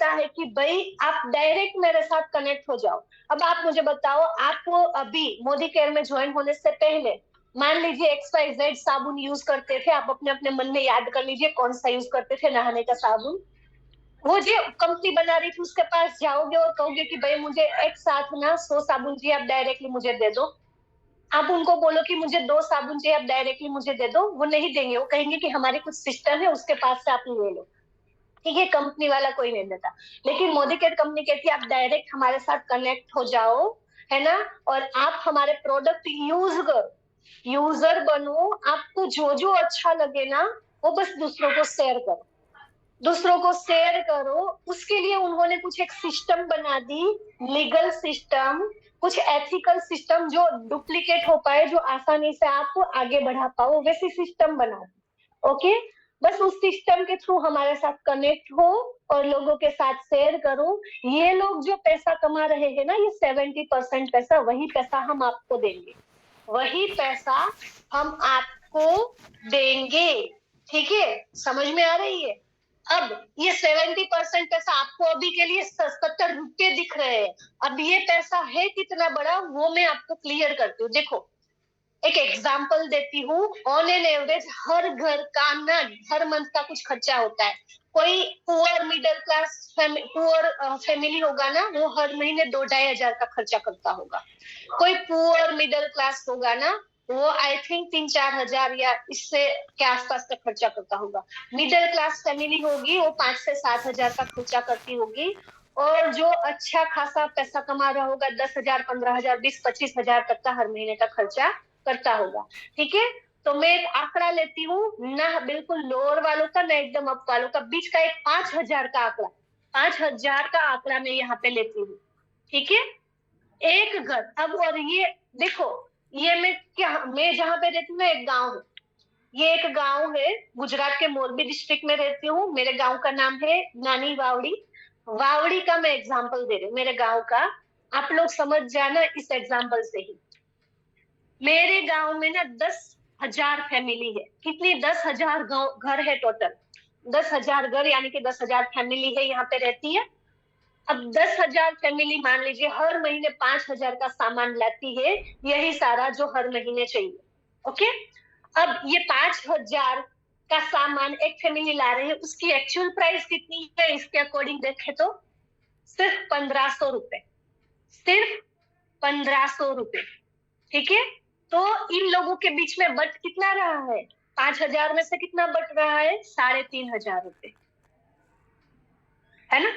है कि भाई आप डायरेक्ट मेरे साथ कनेक्ट हो जाओ। अब आप मुझे बताओ, आप अभी मोदी केयर में ज्वाइन होने से पहले मान लीजिए XYZ साबुन यूज करते थे, आप अपने अपने मन में याद कर लीजिए कौन सा यूज करते थे नहाने का साबुन। वो जो कंपनी बना रही थी उसके पास जाओगे और कहोगे कि भाई मुझे एक साथ ना 100 साबुन चाहिए, आप डायरेक्टली मुझे दे दो। आप उनको बोलो कि मुझे 2 साबुन चाहिए, आप डायरेक्टली मुझे दे दो, वो नहीं देंगे। वो कहेंगे कि हमारी कुछ सिस्टम है, उसके पास से आप ले लो। ठीक है, कंपनी वाला कोई नहीं देता। लेकिन मोदी केयर कंपनी कहती है आप डायरेक्ट हमारे साथ कनेक्ट हो जाओ, है ना, और आप हमारे प्रोडक्ट यूज करो, यूजर बनो। आपको जो जो अच्छा लगे ना, वो बस दूसरों को शेयर करो, दूसरों को शेयर करो। उसके लिए उन्होंने कुछ एक सिस्टम बना दी, लीगल सिस्टम, कुछ एथिकल सिस्टम, जो डुप्लीकेट हो पाए, जो आसानी से आप आगे बढ़ा पाओ, वैसी सिस्टम बना दी। ओके, बस उस सिस्टम के थ्रू हमारे साथ कनेक्ट हो और लोगों के साथ शेयर करो। ये लोग जो पैसा कमा रहे हैं ना, ये 70% पैसा, वही पैसा हम आपको देंगे, वही पैसा हम आपको देंगे। ठीक है, समझ में आ रही है? अब ये 70% पैसा आपको अभी के लिए 70 रुपये दिख रहे हैं। अब ये पैसा है कितना बड़ा, वो मैं आपको क्लियर करती हूँ। देखो, एक एग्जाम्पल देती हूँ। ऑन एन एवरेज हर घर का ना हर मंथ का कुछ खर्चा होता है। कोई poor middle class poor family होगा ना, वो हर महीने 2-2.5 हजार का खर्चा करता होगा। कोई पुअर मिडिल क्लास होगा ना, वो आई थिंक 3-4 हजार या इससे के आसपास का खर्चा करता होगा। मिडिल क्लास फैमिली होगी वो 5 से 7 हजार का खर्चा करती होगी। और जो अच्छा खासा पैसा कमा रहा होगा 10 हजार, 15 हजार, 20-25 हजार तक का हर महीने का खर्चा करता होगा। ठीक है, तो मैं एक आंकड़ा लेती हूँ ना, बिल्कुल लोअर वालों का, ना एकदम अप वालों का, बीच का एक 5 हजार का आंकड़ा, 5 हजार का आंकड़ा मैं यहाँ पे लेती हूँ। ठीक है, एक घर। अब और ये देखो, ये मैं जहाँ पे रहती हूँ ना, एक गाँव है। ये एक गाँव है, गुजरात के मोरबी डिस्ट्रिक्ट में रहती हूँ। मेरे गाँव का नाम है नानी वावड़ी। वावड़ी का मैं एग्जाम्पल दे रही हूँ, मेरे गाँव का। आप लोग समझ जाना इस एग्जाम्पल से ही। मेरे गांव में ना 10 हजार फैमिली है। कितनी? 10 हजार घर है टोटल। 10 हजार घर यानी कि 10 हजार फैमिली है, यहाँ पे रहती है। अब 10 हजार फैमिली मान लीजिए हर महीने 5 हजार का सामान लाती है, यही सारा जो हर महीने चाहिए। ओके, अब ये 5 हजार का सामान एक फैमिली ला रहे हैं, उसकी एक्चुअल प्राइस कितनी है इसके अकॉर्डिंग देखे तो सिर्फ 1500 रुपए, सिर्फ 1500 रुपए। ठीक है, तो इन लोगों के बीच में बट कितना रहा है? 5 हजार में से कितना बट रहा है? 3500 रुपए, है ना।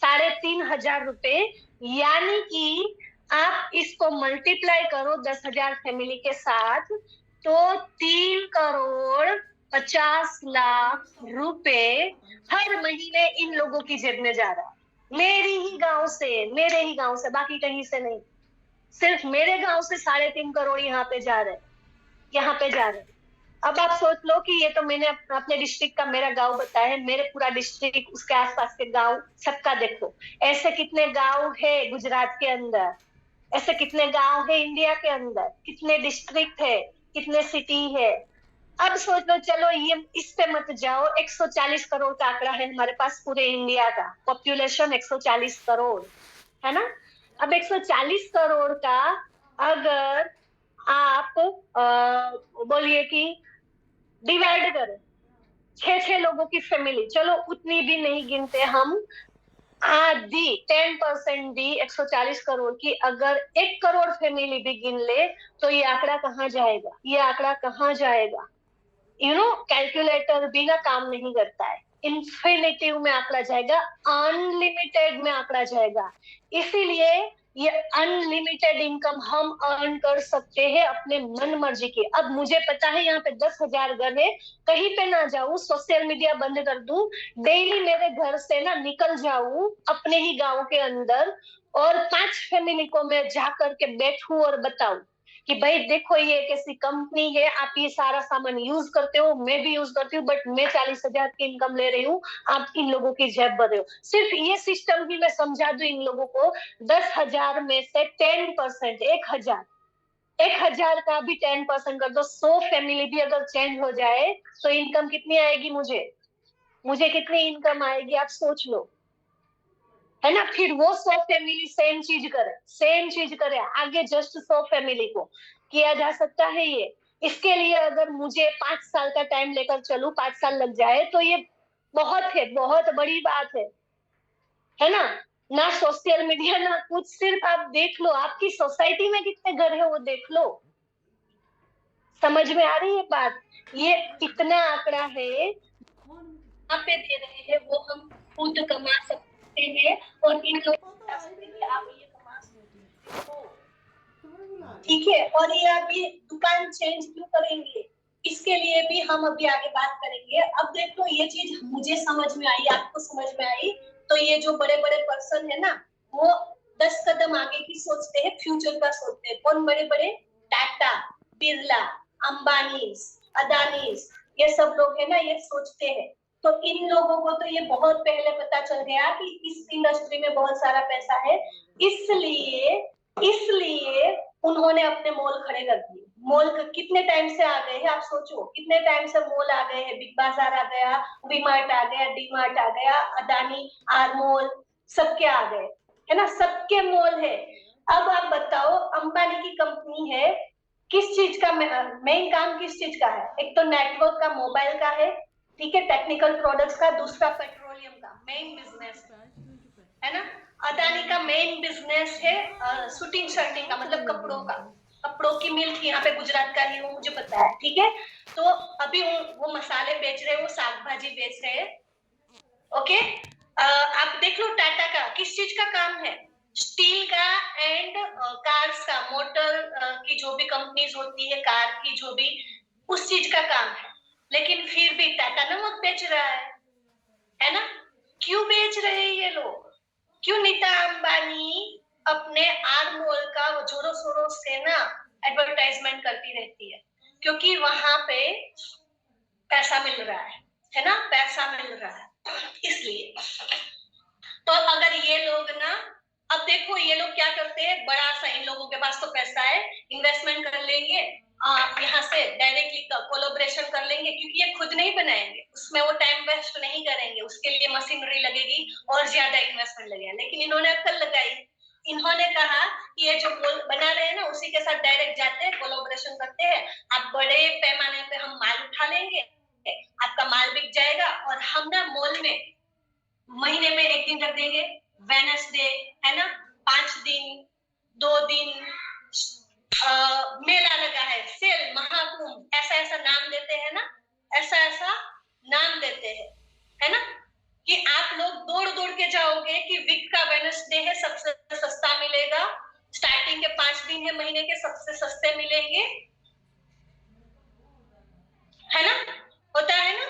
3500 रुपए, यानी कि आप इसको मल्टीप्लाई करो 10 हजार फैमिली के साथ, तो 3,50,00,000 रुपए हर महीने इन लोगों की जेब में जा रहा है। मेरे ही गांव से, बाकी कहीं से नहीं। सिर्फ मेरे गांव से 3.5 करोड़ यहाँ पे जा रहे हैं। अब आप सोच लो कि ये तो मैंने अपने डिस्ट्रिक्ट का मेरा गांव बताया है, मेरे पूरा डिस्ट्रिक्ट, उसके आसपास के गांव सबका देखो, ऐसे कितने गांव है गुजरात के अंदर। ऐसे कितने गांव है इंडिया के अंदर, कितने डिस्ट्रिक्ट है, कितने सिटी है। अब सोच लो, चलो ये इस पे मत जाओ, 140 करोड़ का आंकड़ा है हमारे पास पूरे इंडिया का, पॉपुलेशन 140 करोड़ है ना। अब 140 करोड़ का अगर आप बोलिए कि डिवाइड करें, 6 6 लोगों की फैमिली, चलो उतनी भी नहीं गिनते हम, आधी 10% दी 140 करोड़ की, अगर 1 करोड़ फैमिली भी गिन ले तो ये आंकड़ा कहाँ जाएगा, ये आंकड़ा कहाँ जाएगा। कैलकुलेटर भी ना काम नहीं करता है, इन्फिनिटिव में आंकड़ा जाएगा, अनलिमिटेड में आंकड़ा जाएगा। इसीलिए ये अनलिमिटेड इनकम हम अर्न कर सकते हैं अपने मन मर्जी की। अब मुझे पता है यहाँ पे 10,000 घर है, कहीं पे ना जाऊं, सोशल मीडिया बंद कर दूं, डेली मेरे घर से ना निकल जाऊं अपने ही गांव के अंदर, और 5 फैमिली को मैं जा करके बैठूं और बताऊं कि भाई देखो ये एक ऐसी कंपनी है, आप ये सारा सामान यूज करते हो, मैं भी यूज करती हूँ, बट मैं 40,000 की इनकम ले रही हूँ, आप इन लोगों की जेब भर रहे हो। सिर्फ ये सिस्टम भी मैं समझा दूं इन लोगों को, 10,000 में से 10%, 1,000, 1,000 का भी 10% कर दो, 100 फैमिली भी अगर चेंज हो जाए तो इनकम कितनी आएगी, मुझे मुझे कितनी इनकम आएगी, आप सोच लो, है ना। फिर वो 100 फैमिली सेम चीज करे, सेम चीज करे आगे, जस्ट 100 फैमिली को किया जा सकता है ये। इसके लिए अगर मुझे 5 साल का टाइम लेकर चलूं, 5 साल लग जाए तो ये बहुत है, बहुत बड़ी बात है ना। ना सोशल मीडिया ना कुछ, सिर्फ आप देख लो आपकी सोसाइटी में कितने घर है वो देख लो, समझ में आ रही है बात। ये इतना आंकड़ा है यहाँ पे दे रहे हैं, वो हम खुद कमा सकते हैं, और इन लोगों को बता सकते हैं कि आप ये कमा सकते हो, ठीक है। और ये आप ये दुकान चेंज क्यों करेंगे, इसके लिए भी हम अभी आगे बात करेंगे। अब देखो ये चीज मुझे समझ में आई, आपको समझ में आई, तो ये जो बड़े बड़े पर्सन है ना, वो 10 कदम आगे की सोचते हैं, फ्यूचर का सोचते हैं। कौन बड़े बड़े? टाटा, बिरला, अंबानी, अदानी, ये सब लोग है ना, ये सोचते हैं। तो इन लोगों को तो ये बहुत पहले पता चल गया कि इस इंडस्ट्री में बहुत सारा पैसा है, इसलिए इसलिए उन्होंने अपने मॉल खड़े कर दिए। मॉल कितने टाइम से आ गए हैं, आप सोचो कितने टाइम से मॉल आ गए हैं, बिग बाजार आ गया, वी मार्ट आ गया, डी मार्ट आ गया, अदानी, आर मॉल, सबके आ गए, है ना, सबके मॉल है। अब आप बताओ, अंबानी की कंपनी है, किस चीज का मेन काम किस चीज का है? एक तो नेटवर्क का, मोबाइल का है, ठीक है, टेक्निकल प्रोडक्ट्स का, दूसरा पेट्रोलियम का, मेन बिजनेस है ना। अदानी का मेन बिजनेस है शूटिंग शर्टिंग का, मतलब कपड़ों का, कपड़ों की मिल यहाँ पे गुजरात का ही, वो मुझे पता है, ठीक है। तो अभी वो मसाले बेच रहे हैं, वो साग भाजी बेच रहे हैं, ओके। आप देख लो टाटा का किस चीज का काम है, स्टील का एंड कार्स का, मोटर की जो भी कंपनीज होती है, कार की जो भी, उस चीज का काम है। लेकिन फिर भी टाटा नमक बेच रहा है ना। क्यों बेच रहे हैं ये लोग? क्यों नीता अंबानी अपने आर मॉल का जोरों शोरों से ना एडवर्टाइजमेंट करती रहती है? क्योंकि वहां पे पैसा मिल रहा है ना, पैसा मिल रहा है, इसलिए। तो अगर ये लोग ना, अब देखो ये लोग क्या करते हैं, बड़ा सा, इन लोगों के पास तो पैसा है, इन्वेस्टमेंट कर लेंगे, यहाँ से डायरेक्टली कोलोब्रेशन कर लेंगे, क्योंकि ये खुद नहीं बनाएंगे, उसमें वो टाइम वेस्ट नहीं करेंगे, उसके लिए मशीनरी लगेगी और ज्यादा इन्वेस्टमेंट लगेगा। लेकिन इन्होंने अक्ल लगाई, इन्होंने कहा कि ये जो बना रहे हैं ना, उसी के साथ डायरेक्ट जाते हैं, कोलोब्रेशन करते हैं, आप बड़े पैमाने पे हम माल उठा लेंगे, आपका माल बिक जाएगा, और हम ना मॉल में महीने में 1 दिन रख देंगे, वेडनेसडे, है ना, 5 दिन, 2 दिन, मेला लगा है, सेल, महाकुंभ, ऐसा ऐसा नाम देते हैं ना, ऐसा ऐसा नाम देते हैं, है ना, कि आप लोग दौड़ दौड़ के जाओगे कि वीक का वेडनेसडे है, सबसे सस्ता मिलेगा, स्टार्टिंग के 5 दिन है महीने के, सबसे सस्ते मिलेंगे, है ना, होता है ना,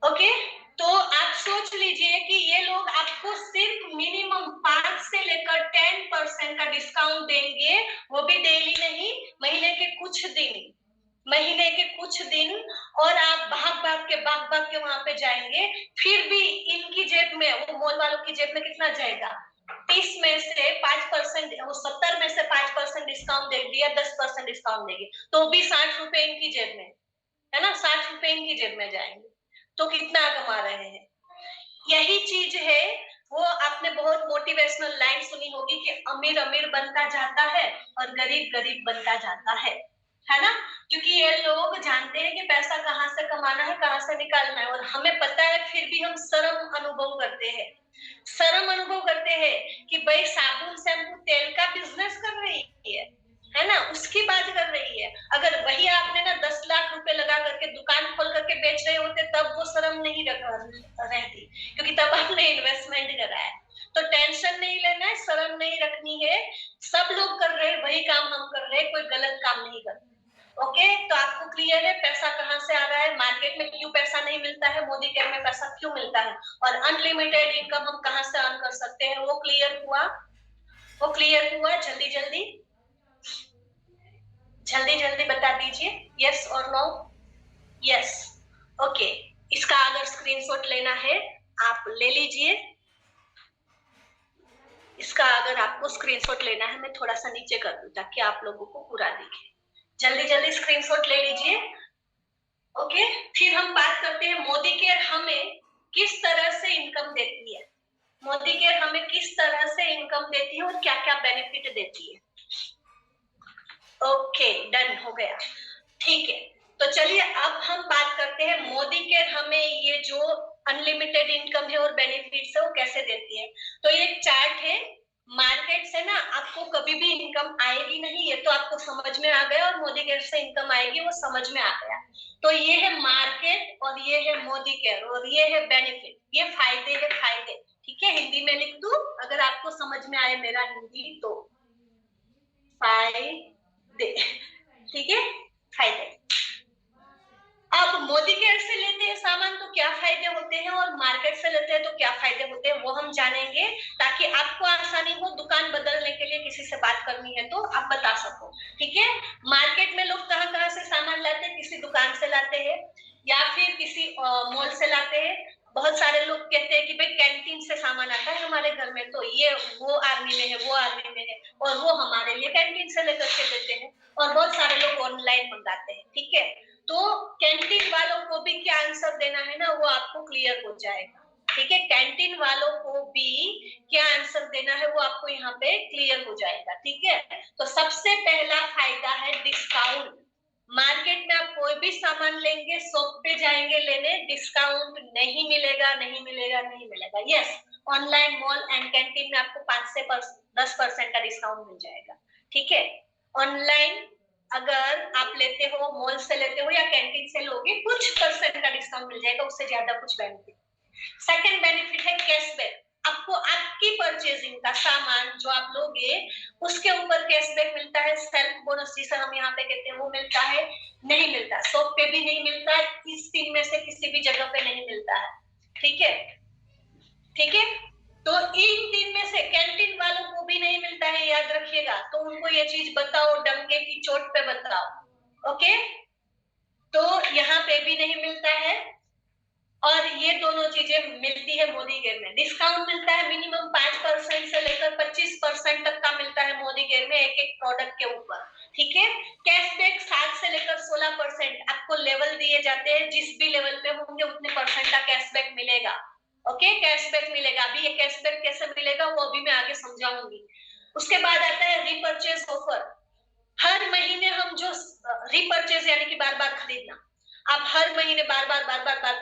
ओके। तो आप सोच लीजिए कि ये लोग आपको सिर्फ मिनिमम 5 से लेकर 10% का डिस्काउंट देंगे, वो भी डेली नहीं, महीने के कुछ दिन, महीने के कुछ दिन, और आप भाग भाग के वहां पे जाएंगे, फिर भी इनकी जेब में, वो मॉल वालों की जेब में कितना जाएगा? 30 में से 5%, वो 70 में से 5% डिस्काउंट दे दिया, 10% डिस्काउंट देगी, तो भी 60 रुपए इनकी जेब में है ना, 60 रुपए इनकी जेब में जाएंगे, तो कितना कमा रहे हैं। यही चीज है, वो आपने बहुत मोटिवेशनल लाइन सुनी होगी कि अमीर अमीर बनता जाता है और गरीब गरीब बनता जाता है ना, क्योंकि ये लोग जानते हैं कि पैसा कहाँ से कमाना है, कहाँ से निकालना है, और हमें पता है, फिर भी हम शर्म अनुभव करते हैं, शर्म अनुभव करते हैं कि भाई साबुन शैम्पू तेल का बिजनेस कर रही है ना, उसकी बात कर रही है। अगर वही आपने ना 10 लाख रुपए लगा करके दुकान खोल करके बेच रहे होते, तब वो शर्म नहीं रहती, क्योंकि तब आपने इन्वेस्टमेंट करा है। तो टेंशन नहीं लेना है, शर्म नहीं रखनी है, सब लोग कर रहे हैं वही काम हम कर रहे हैं, कोई गलत काम नहीं कर रहे। ओके, तो आपको क्लियर है पैसा कहाँ से आ रहा है, मार्केट में क्यों पैसा नहीं मिलता है, मोदी केयर में पैसा क्यों मिलता है, और अनलिमिटेड इनकम हम कहाँ से अर्न कर सकते हैं, वो क्लियर हुआ, वो क्लियर हुआ। जल्दी जल्दी जल्दी जल्दी बता दीजिए, यस और नो। Yes, okay. इसका अगर स्क्रीनशॉट लेना है आप ले लीजिए, इसका अगर आपको स्क्रीनशॉट लेना है, मैं थोड़ा सा नीचे कर दूं ताकि आप लोगों को पूरा दिखे। जल्दी जल्दी स्क्रीनशॉट ले लीजिए। ओके, फिर हम बात करते हैं मोदी केयर हमें किस तरह से इनकम देती है, मोदी केयर हमें किस तरह से इनकम देती है और क्या क्या बेनिफिट देती है। ओके, डन हो गया, ठीक है। तो चलिए अब हम बात करते हैं मोदी केयर हमें ये जो अनलिमिटेड इनकम है और बेनिफिट्स है वो कैसे देती है। तो ये चार्ट है, मार्केट से ना आपको कभी भी इनकम आएगी नहीं, ये तो आपको समझ में आ गया, और मोदी केयर से इनकम आएगी वो समझ में आ गया। तो ये है मार्केट और ये है मोदी केयर और ये है बेनिफिट, ये फायदे है, फायदे। ठीक है, हिंदी में लिख दूं अगर आपको समझ में आए मेरा हिंदी तो, फायदे, ठीक है, फायदे। अब मोदी केयर से लेते हैं सामान तो क्या फायदे होते हैं, और मार्केट से लेते हैं तो क्या फायदे होते हैं, वो हम जानेंगे, ताकि आपको आसानी हो दुकान बदलने के लिए, किसी से बात करनी है तो आप बता सको। ठीक है, मार्केट में लोग कहाँ कहाँ से सामान लाते हैं, किसी दुकान से लाते हैं या फिर किसी मॉल से लाते हैं। बहुत सारे लोग कहते हैं कि भाई कैंटीन से सामान आता है हमारे घर में, तो ये वो आर्मी में है, वो आर्मी में है, और वो हमारे लिए कैंटीन से लेकर के देते हैं, और बहुत सारे लोग ऑनलाइन मंगाते हैं। ठीक है, तो कैंटीन वालों को भी क्या आंसर देना है ना, वो आपको क्लियर हो जाएगा। ठीक है, कैंटीन वालों को भी क्या आंसर देना है वो आपको यहाँ पे क्लियर हो जाएगा। ठीक है, तो सबसे पहला फायदा है डिस्काउंट। मार्केट में आप कोई भी सामान लेंगे, शॉप पे जाएंगे लेने, डिस्काउंट नहीं मिलेगा, नहीं मिलेगा, नहीं मिलेगा। Yes, online mall and canteen में आपको 5 से 10% का डिस्काउंट मिल जाएगा। ठीक है, ऑनलाइन अगर आप लेते हो, मॉल से लेते हो या कैंटीन से लोगे, कुछ परसेंट का डिस्काउंट मिल जाएगा, उससे ज्यादा कुछ बेनिफिट। सेकंड बेनिफिट है कैशबैक। आपको आपकी परचेजिंग का सामान जो आप लोगे उसके ऊपर कैशबैक मिलता है, सेल्फ बोनस जिसे हम यहाँ पे कहते हैं वो मिलता है, नहीं मिलता, शॉप पे भी नहीं मिलता, इस 3 में से किसी भी जगह पे नहीं मिलता है। ठीक है, ठीक है, तो इन 3 में से कैंटीन वालों को भी नहीं मिलता है, याद रखिएगा, तो उनको ये चीज बताओ, डंके की चोट पे बताओ। ओके, तो यहाँ पे भी नहीं मिलता है, और ये दोनों चीजें मिलती है मोदी केयर में। डिस्काउंट मिलता है मिनिमम 5% से लेकर 25% तक का मिलता है मोदी केयर में, एक एक प्रोडक्ट के ऊपर। ठीक है, कैशबैक 7 से लेकर 16% आपको लेवल दिए जाते हैं, जिस भी लेवल पे होंगे उतने परसेंट का कैशबैक मिलेगा। ओके, कैशबैक मिलेगा। अभी ये कैशबैक कैसे मिलेगा वो अभी मैं आगे समझाऊंगी। उसके बाद आता है रीपर्चेज ऑफर। हर महीने हम जो रीपर्चेज यानी कि बार बार खरीदना, आप हर महीने बार बार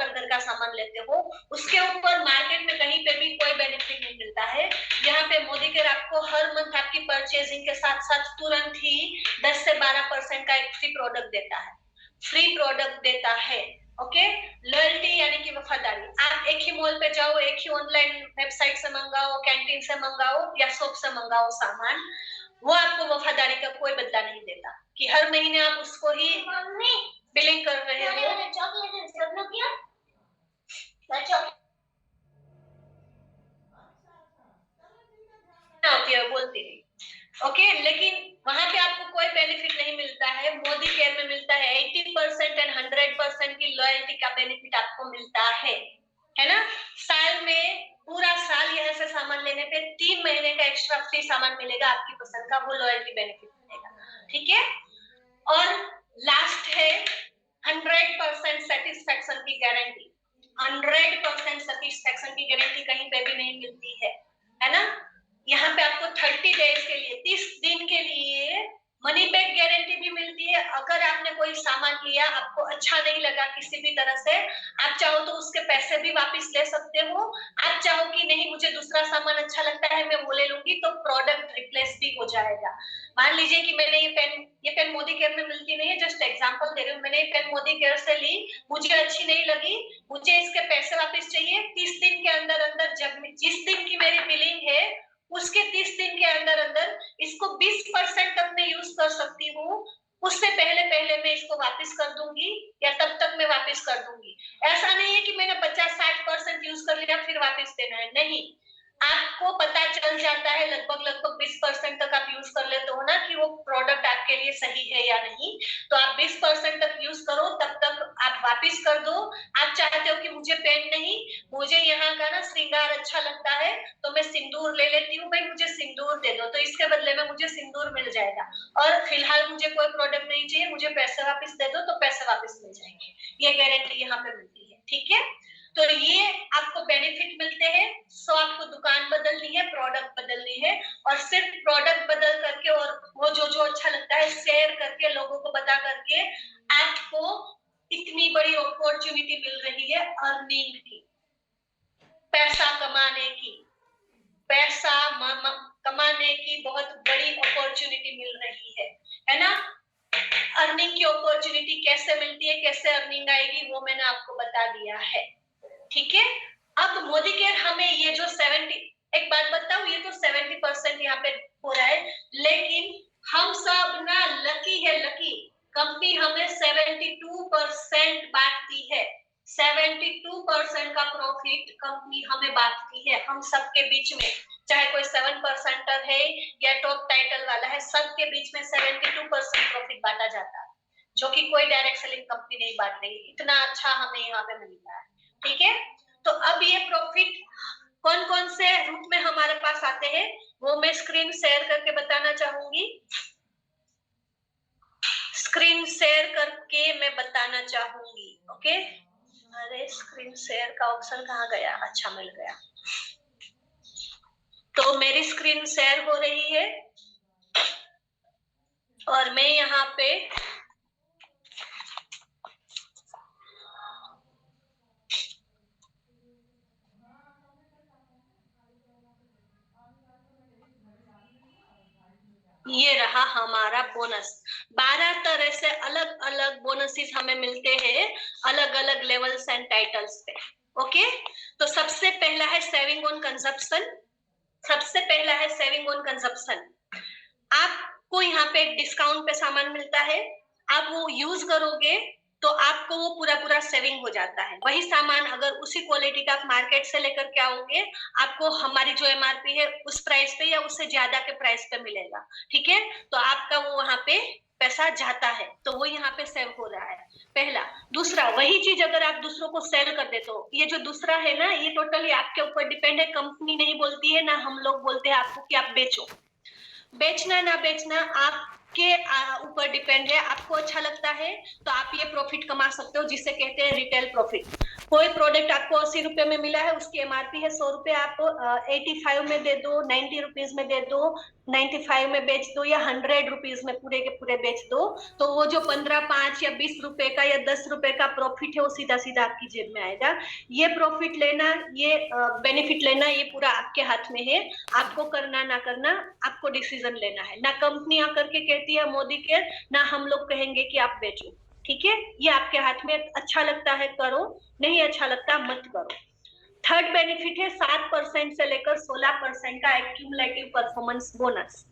घर का सामान लेते हो, उसके ऊपर मार्केट में कहीं पे भी कोई बेनिफिट नहीं मिलता है। यहाँ पे मोदी केयर आपको हर मंथ आपकी परचेजिंग के साथ साथ तुरंत ही 10 से 12% का एक फ्री प्रोडक्ट देता है, फ्री प्रोडक्ट देता है। ओके, लॉयल्टी यानी कि वफादारी। आप एक ही मॉल पे जाओ, एक ही ऑनलाइन वेबसाइट से मंगाओ, कैंटीन से मंगाओ या शॉप से मंगाओ सामान, वो आपको वफादारी का कोई बदला नहीं देता कि हर महीने आप उसको ही बिलिंग कर रहे हो। होती है बोलती नहीं। ओके, लेकिन वहां पे आपको कोई बेनिफिट नहीं मिलता है, मोदी केयर में मिलता है 80% एंड 100% की लॉयल्टी का बेनिफिट आपको मिलता है। है ना। साल में पूरा साल यहाँ से सामान लेने पे 3 महीने का एक्स्ट्रा फ्री सामान मिलेगा आपकी पसंद का, वो लॉयल्टी बेनिफिट मिलेगा, ठीक है। और लास्ट है 100% सेटिस्फेक्शन की गारंटी। 100% सेटिस्फेक्शन की गारंटी कहीं पे भी नहीं मिलती है ना। यहाँ पे आपको 30 डेज के लिए, 30 दिन के लिए मनी बैक गारंटी भी मिलती है। अगर आपने कोई सामान लिया, आपको अच्छा नहीं लगा किसी भी तरह से, आप चाहो तो उसके पैसे भी वापस ले सकते हो। आप चाहो कि नहीं मुझे दूसरा सामान अच्छा लगता है मैं वो ले लूंगी, तो प्रोडक्ट रिप्लेस भी हो जाएगा। मान लीजिए कि मैंने ये पेन मोदी केयर में मिलती नहीं है, जस्ट एग्जांपल दे रही हूँ। मैंने ये पेन मोदी केयर से ली, मुझे अच्छी नहीं लगी, मुझे इसके पैसे वापस चाहिए। 30 दिन के अंदर अंदर, जब जिस दिन की मेरी बिलिंग है उसके 30 दिन के अंदर अंदर इसको 20% तक मैं यूज कर सकती हूँ। उससे पहले पहले मैं इसको वापस कर दूंगी, या तब तक मैं वापस कर दूंगी। ऐसा नहीं है कि मैंने 50-60% यूज कर लिया फिर वापस देना है, नहीं। आपको पता चल जाता है लगभग 20% तक आप यूज कर लेते हो ना कि वो प्रोडक्ट आपके लिए सही है या नहीं, तो आप 20% तक यूज करो, तब तक आप वापस कर दो। आप चाहते हो कि मुझे पेन नहीं, मुझे यहाँ का ना श्रृंगार अच्छा लगता है, तो मैं सिंदूर ले लेती हूँ, भाई मुझे सिंदूर दे दो, तो इसके बदले में मुझे सिंदूर मिल जाएगा। और फिलहाल मुझे कोई प्रोडक्ट नहीं चाहिए, मुझे पैसे वापस दे दो, तो पैसे वापस मिल जाएंगे। ये गारंटी यहाँ पे मिलती है, ठीक है। तो ये आपको बेनिफिट मिलते हैं। सो आपको दुकान बदलनी है, प्रोडक्ट बदलनी है, और सिर्फ प्रोडक्ट बदल करके और वो जो जो अच्छा लगता है शेयर करके, लोगों को बता करके आपको इतनी बड़ी अपॉर्चुनिटी मिल रही है अर्निंग की, पैसा कमाने की, पैसा कमाने की बहुत बड़ी अपॉर्चुनिटी मिल रही है ना। अर्निंग की अपॉर्चुनिटी कैसे मिलती है, कैसे अर्निंग आएगी, वो मैंने आपको बता दिया है, ठीक है। अब मोदी केयर हमें ये जो 70, एक बात बताऊं, ये तो 70% यहाँ पे हो रहा है, लेकिन हम सब ना लकी है, लकी। कंपनी हमें 72% बांटती है। 72% का प्रॉफिट कंपनी हमें बांटती है, हम सबके बीच में। चाहे कोई 7% है या टॉप टाइटल वाला है, सबके बीच में 72% प्रॉफिट बांटा जाता है, जो कि कोई डायरेक्ट सेलिंग कंपनी नहीं बांट रही। इतना अच्छा हमें यहाँ पे मिलता है, ठीक है। तो अब ये प्रॉफिट कौन कौन से रूप में हमारे पास आते हैं, वो मैं स्क्रीन शेयर करके बताना चाहूंगी। स्क्रीन शेयर करके मैं बताना चाहूंगी, ओके। अरे स्क्रीन शेयर का ऑप्शन कहाँ गया, अच्छा मिल गया। तो मेरी स्क्रीन शेयर हो रही है और मैं यहाँ पे ये रहा हमारा बोनस। 12 तरह से अलग अलग बोनसेस हमें मिलते हैं, अलग अलग लेवल्स एंड टाइटल्स पे, ओके। तो सबसे पहला है सेविंग ऑन कंजप्शन। सबसे पहला है सेविंग ऑन कंजप्शन। आपको यहाँ पे डिस्काउंट पे सामान मिलता है, आप वो यूज करोगे तो आपको वो पूरा पूरा सेविंग हो जाता है। वही सामान अगर उसी क्वालिटी का आप मार्केट से लेकर के आओगे, आपको हमारी जो एमआरपी है उस प्राइस पे या उससे ज्यादा के प्राइस पे मिलेगा, ठीक है। तो आपका वो वहां पे पैसा जाता है, तो वो यहाँ पे सेव हो रहा है, पहला। दूसरा, वही चीज अगर आप दूसरों को सेल कर देते हो, ये जो दूसरा है ना, ये टोटली आपके ऊपर डिपेंड है। कंपनी नहीं बोलती है ना हम लोग बोलते हैं आपको कि आप बेचो। बेचना ना बेचना आपके ऊपर डिपेंड है। आपको अच्छा लगता है तो आप ये प्रॉफिट कमा सकते हो, जिसे कहते हैं रिटेल प्रॉफिट। कोई प्रोडक्ट आपको 80 रुपए में मिला है, उसकी एमआरपी है 100 रुपए, आप 85 में दे दो, 90 रुपीज में दे दो, 95 में बेच दो, या 100 रुपीज में पूरे के पूरे बेच दो, तो वो जो 15, 5 या 20 रुपए का या 10 रुपए का प्रॉफिट है वो सीधा सीधा आपकी जेब में आएगा। ये प्रॉफिट लेना, ये बेनिफिट लेना, ये पूरा आपके हाथ में है। आपको करना ना करना, आपको डिसीजन लेना है। ना कंपनी आकर के कहती है मोदी केयर, ना हम लोग कहेंगे कि आप बेचो, ठीक है। ये आपके हाथ में। अच्छा लगता है करो, नहीं अच्छा लगता मत करो। थर्ड बेनिफिट है 7% से लेकर 16% का एक्यूमुलेटिव परफॉर्मेंस बोनस।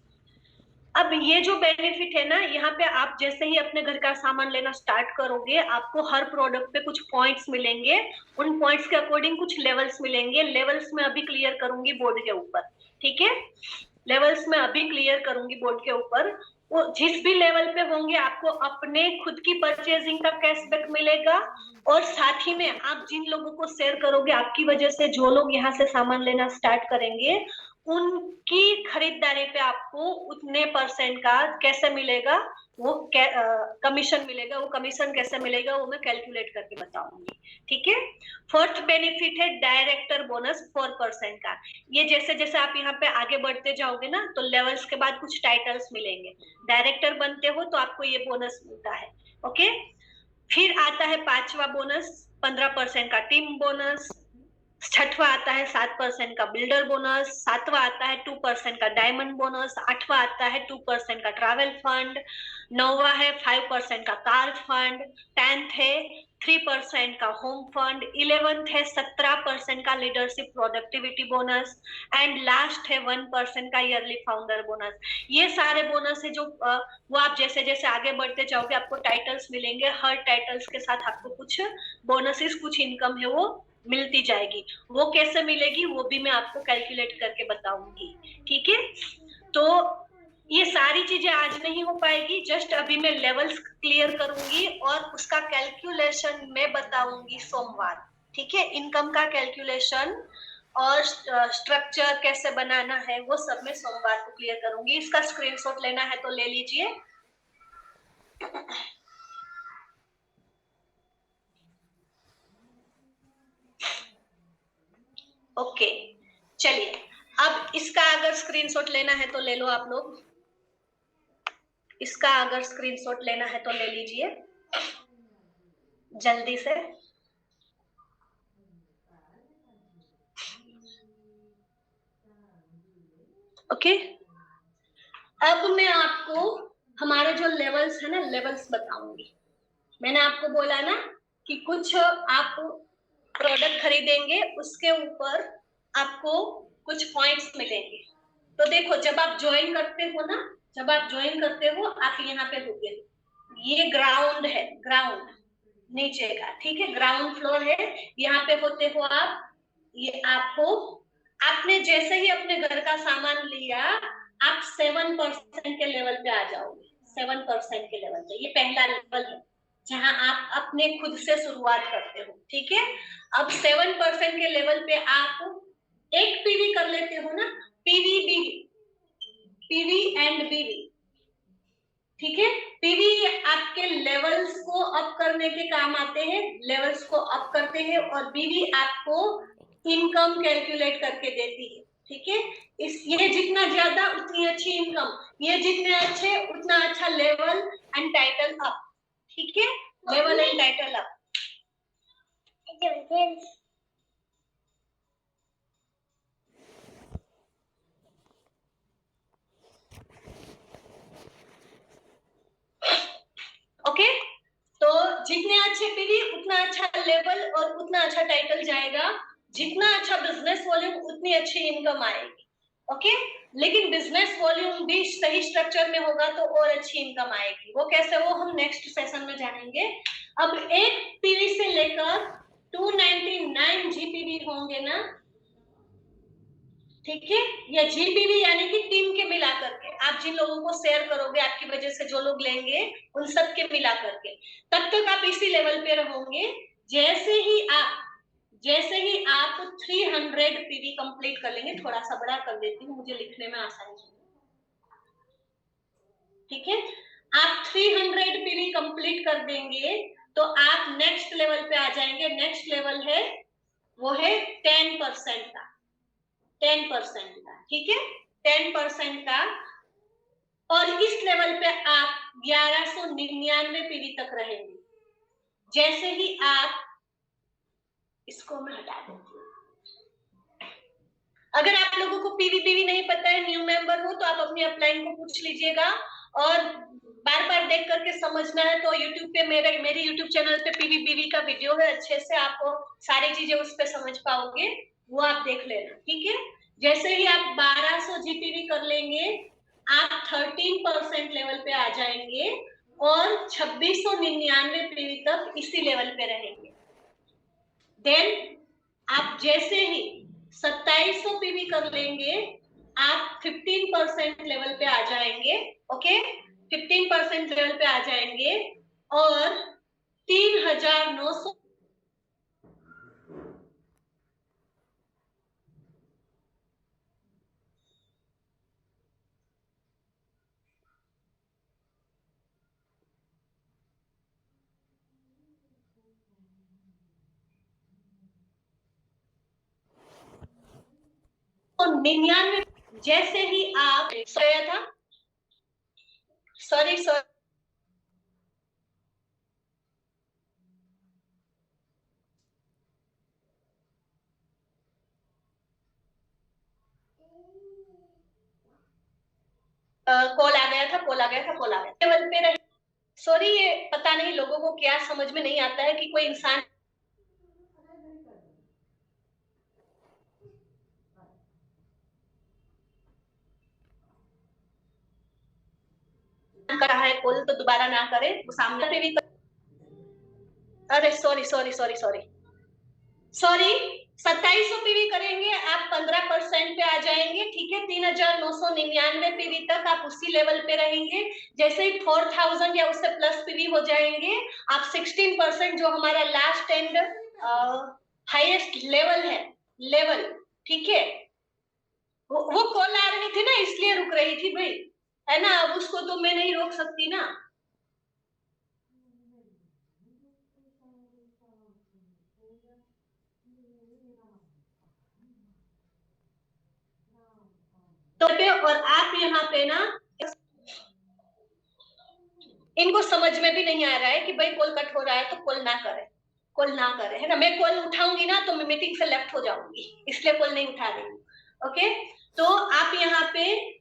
अब ये जो बेनिफिट है ना, यहाँ पे आप जैसे ही अपने घर का सामान लेना स्टार्ट करोगे, आपको हर प्रोडक्ट पे कुछ पॉइंट्स मिलेंगे। उन पॉइंट्स के अकॉर्डिंग कुछ लेवल्स मिलेंगे। लेवल्स में अभी क्लियर करूंगी बोर्ड के ऊपर, ठीक है। लेवल्स में अभी क्लियर करूंगी बोर्ड के ऊपर। वो जिस भी लेवल पे होंगे आपको अपने खुद की परचेजिंग का कैशबैक मिलेगा, और साथ ही में आप जिन लोगों को शेयर करोगे, आपकी वजह से जो लोग यहाँ से सामान लेना स्टार्ट करेंगे, उनकी खरीदारी पे आपको उतने परसेंट का कैसे मिलेगा, वो कमीशन मिलेगा। वो कमीशन कैसे मिलेगा वो मैं कैलकुलेट करके बताऊंगी, ठीक है। फोर्थ बेनिफिट है डायरेक्टर बोनस 4% का। ये जैसे जैसे आप यहाँ पे आगे बढ़ते जाओगे ना, तो लेवल्स के बाद कुछ टाइटल्स मिलेंगे। डायरेक्टर बनते हो तो आपको ये बोनस मिलता है, ओके। फिर आता है 5वां बोनस 15% का टीम बोनस। 6वां आता है 7% का बिल्डर बोनस। 7वां आता है 2% का डायमंड बोनस। 8वां आता है 2% का ट्रैवल फंड। 9वां है 5% का कार फंड। 10th है 3% का होम फंड। 11th है 17% का leadership productivity bonus. And last है 1% का ईयरली फाउंडर बोनस। ये सारे बोनस है जो वो आप जैसे जैसे आगे बढ़ते जाओगे आपको टाइटल्स मिलेंगे। हर टाइटल्स के साथ आपको कुछ बोनसेस, कुछ इनकम है वो मिलती जाएगी। वो कैसे मिलेगी वो भी मैं आपको कैलकुलेट करके बताऊंगी, ठीक है। तो ये सारी चीजें आज नहीं हो पाएगी, जस्ट अभी मैं लेवल्स क्लियर करूंगी और उसका कैलकुलेशन मैं बताऊंगी सोमवार, ठीक है। इनकम का कैलकुलेशन और स्ट्रक्चर कैसे बनाना है वो सब मैं सोमवार को क्लियर करूंगी। इसका स्क्रीनशॉट लेना है तो ले लीजिए। ओके, चलिए अब इसका अगर स्क्रीनशॉट लेना है तो ले लो आप लोग। इसका अगर स्क्रीनशॉट लेना है तो ले लीजिए जल्दी से। ओके, अब मैं आपको हमारे जो लेवल्स है ना, लेवल्स बताऊंगी। मैंने आपको बोला ना कि कुछ आप प्रोडक्ट खरीदेंगे उसके ऊपर आपको कुछ पॉइंट्स मिलेंगे। तो देखो, जब आप ज्वाइन करते हो ना, जब आप ज्वाइन करते हो आप यहाँ पे होगे, ये ग्राउंड है, ग्राउंड नीचे का, ठीक है, ग्राउंड फ्लोर है, यहाँ पे होते हो आप। ये आपको, आपने जैसे ही अपने घर का सामान लिया आप 7% के लेवल पे आ जाओगे। 7% के लेवल पे, ये पहला लेवल है जहां आप अपने खुद से शुरुआत करते हो, ठीक है। अब 7% के लेवल पे आप एक पीवी कर लेते हो ना, पीवी बीवी, पीवी एंड बीवी, ठीक है। पीवी आपके लेवल्स को अप करने के काम आते हैं, लेवल्स को अप करते हैं, और बीवी आपको इनकम कैलकुलेट करके देती है, ठीक है। इस, ये जितना ज्यादा उतनी अच्छी इनकम, ये जितने अच्छे उतना अच्छा लेवल एंड टाइटल अप, ठीक है, level and title up. Okay, तो जितने अच्छे पीवी उतना अच्छा लेवल और उतना अच्छा टाइटल जाएगा। जितना अच्छा बिजनेस वॉल्यूम उतनी अच्छी इनकम आएगी, ओके। लेकिन बिजनेस वॉल्यूम भी सही स्ट्रक्चर में होगा तो और अच्छी इनकम आएगी। वो कैसे, वो हम नेक्स्ट सेशन में जानेंगे। अब एक पीवी से लेकर 299 जीपीवी होंगे ना, ठीक है। या जीपीवी यानी कि टीम के मिला करके, आप जिन लोगों को शेयर करोगे, आपकी वजह से जो लोग लेंगे उन सब के मिला करके, तब तक आप इसी लेवल पे रहोगे। जैसे ही आप 300 पीवी कंप्लीट कर लेंगे, थोड़ा सा बड़ा कर देती हूँ मुझे लिखने में आसानी हो, ठीक है। आप 300 पीवी कंप्लीट कर देंगे तो आप नेक्स्ट लेवल पे आ जाएंगे। नेक्स्ट लेवल है, वो है 10% का, 10% का, ठीक है, 10% का। और इस लेवल पे आप 1199 पीवी तक रहेंगे। जैसे ही आप, इसको मैं हटा देती हूँ। अगर आप लोगों को पीवी नहीं पता है, न्यू मेंबर हो, तो आप अपनी अपलाइन को पूछ लीजिएगा। और बार बार देख करके समझना है तो यूट्यूब पे मेरी यूट्यूब चैनल पे पीवी का वीडियो है, अच्छे से आपको सारी चीजें उस पर समझ पाओगे, वो आप देख लेना, ठीक है। जैसे ही आप 1200 जीपीवी कर लेंगे आप 13% लेवल पे आ जाएंगे और 2699 पीवी तक इसी लेवल पे रहेंगे। देन आप जैसे ही 2700 पीवी कर लेंगे आप 15% लेवल पे आ जाएंगे, ओके। 15% लेवल पे आ जाएंगे और 3,900 99 जैसे ही आप सोया था, सॉरी कॉल आ गया था लेवल पे रहे। सॉरी, ये पता नहीं लोगों को क्या समझ में नहीं आता है कि कोई इंसान कर रहा है कॉल तो दोबारा ना करे, सामने पे भी अरे सॉरी 2700 पीवी करेंगे आप, 15% पे आ जाएंगे। ठीक है, 3,999 पीवी तक आप उसी लेवल पे रहेंगे। जैसे ही 4,000 या उससे प्लस पीवी हो जाएंगे, आप 16% जो हमारा लास्ट एंड हाईएस्ट लेवल, ठीक है, वो कॉल आ रही थी ना, इसलिए रुक रही थी भाई, है ना। अब उसको तो मैं नहीं रोक सकती ना। तो और आप यहाँ पे ना, इनको समझ में भी नहीं आ रहा है कि भाई कॉल कट हो रहा है तो कॉल ना करे, है ना। मैं कॉल उठाऊंगी ना तो मैं मीटिंग से लेफ्ट हो जाऊंगी, इसलिए कॉल नहीं उठा रही हूँ। ओके, तो आप यहाँ पे